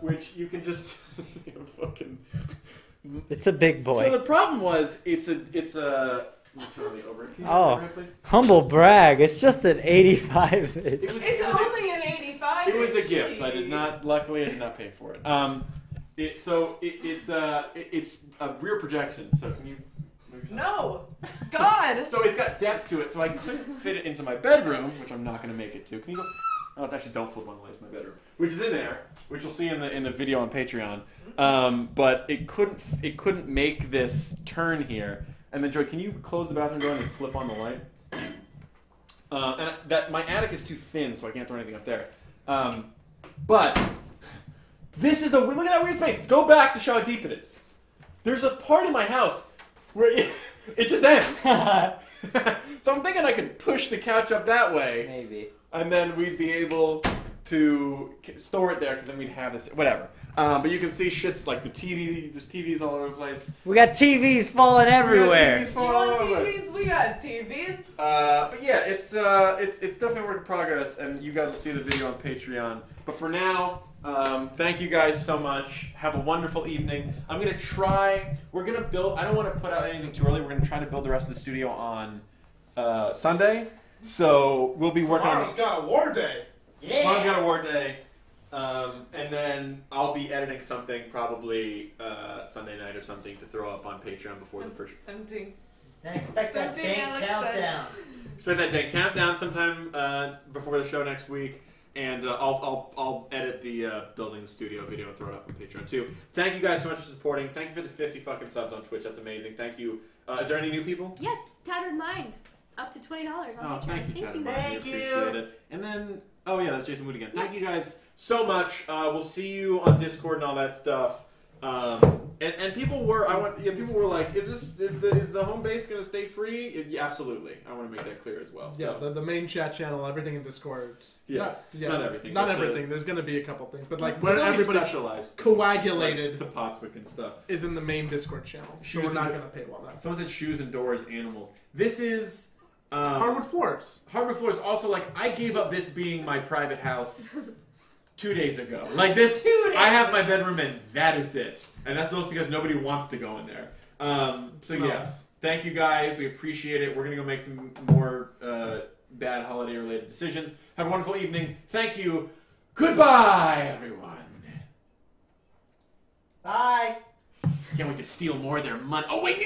which you can just see a fucking. It's a big boy. So the problem was, it's a. Let me turn the over. Can you Oh. turn it, please? Humble brag. It's just an 85 inch. It's only an 85. It was a gift. Luckily, I did not pay for it. It's a rear projection. So can you? No. God. So it's got depth to it. So I couldn't fit it into my bedroom, which I'm not going to make it to. Can you go? Oh, actually, don't flip one way. It's my bedroom, which is in there, which you'll see in the video on Patreon. But it couldn't make this turn here. And then Joy, can you close the bathroom door and flip on the light? And that my attic is too thin, so I can't throw anything up there. But this is look at that weird space. Go back to show how deep it is. There's a part in my house where it just ends. So I'm thinking I could push the couch up that way. Maybe. And then we'd be able to store it there because then we'd have this, whatever. But you can see shit's like the TV, there's TVs all over the place. We got TVs falling everywhere. TVs You falling all want over the place. TVs? We got TVs. But yeah, it's definitely a work in progress, and you guys will see the video on Patreon. But for now, thank you guys so much. Have a wonderful evening. I'm gonna try. We're gonna build. I don't want to put out anything too early. We're gonna try to build the rest of the studio on Sunday. So we'll be working on this. Tomorrow's got a war day. Tomorrow's got a work day. And then I'll be editing something probably Sunday night or something to throw up on Patreon before the first. Something. Expect that Something dank Alex countdown. Expect that day countdown sometime before the show next week, and I'll edit the building the studio video and throw it up on Patreon too. Thank you guys so much for supporting. Thank you for the 50 fucking subs on Twitch. That's amazing. Thank you. Is there any new people? Yes, Tattered Mind. Up to $20 on Patreon. Thank you, Chad. Thank We you. appreciate it. And then, oh yeah, that's Jason Wood again. Thank you guys so much. We'll see you on Discord and all that stuff. And people were, people were like, is the home base gonna stay free? Yeah, absolutely. I want to make that clear as well. Yeah, So, the main chat channel, everything in Discord. not everything. Not but everything. There's going to be a couple things, but like Where where everybody's specialized coagulated to Potswick and stuff. is in the main Discord channel. So Shoes we're not and- going to paywall that. Someone said shoes and doors, animals. This is Hardwood floors. Hardwood floors. Also, like, I gave up this being my private house 2 days ago. Like this, 2 days I have my bedroom and that is it. And that's mostly because nobody wants to go in there. So Smells. yeah, thank you guys. We appreciate it. We're gonna go make some more bad holiday-related decisions. Have a wonderful evening. Thank you. Goodbye, everyone. Bye. Can't wait to steal more of their money. Oh wait,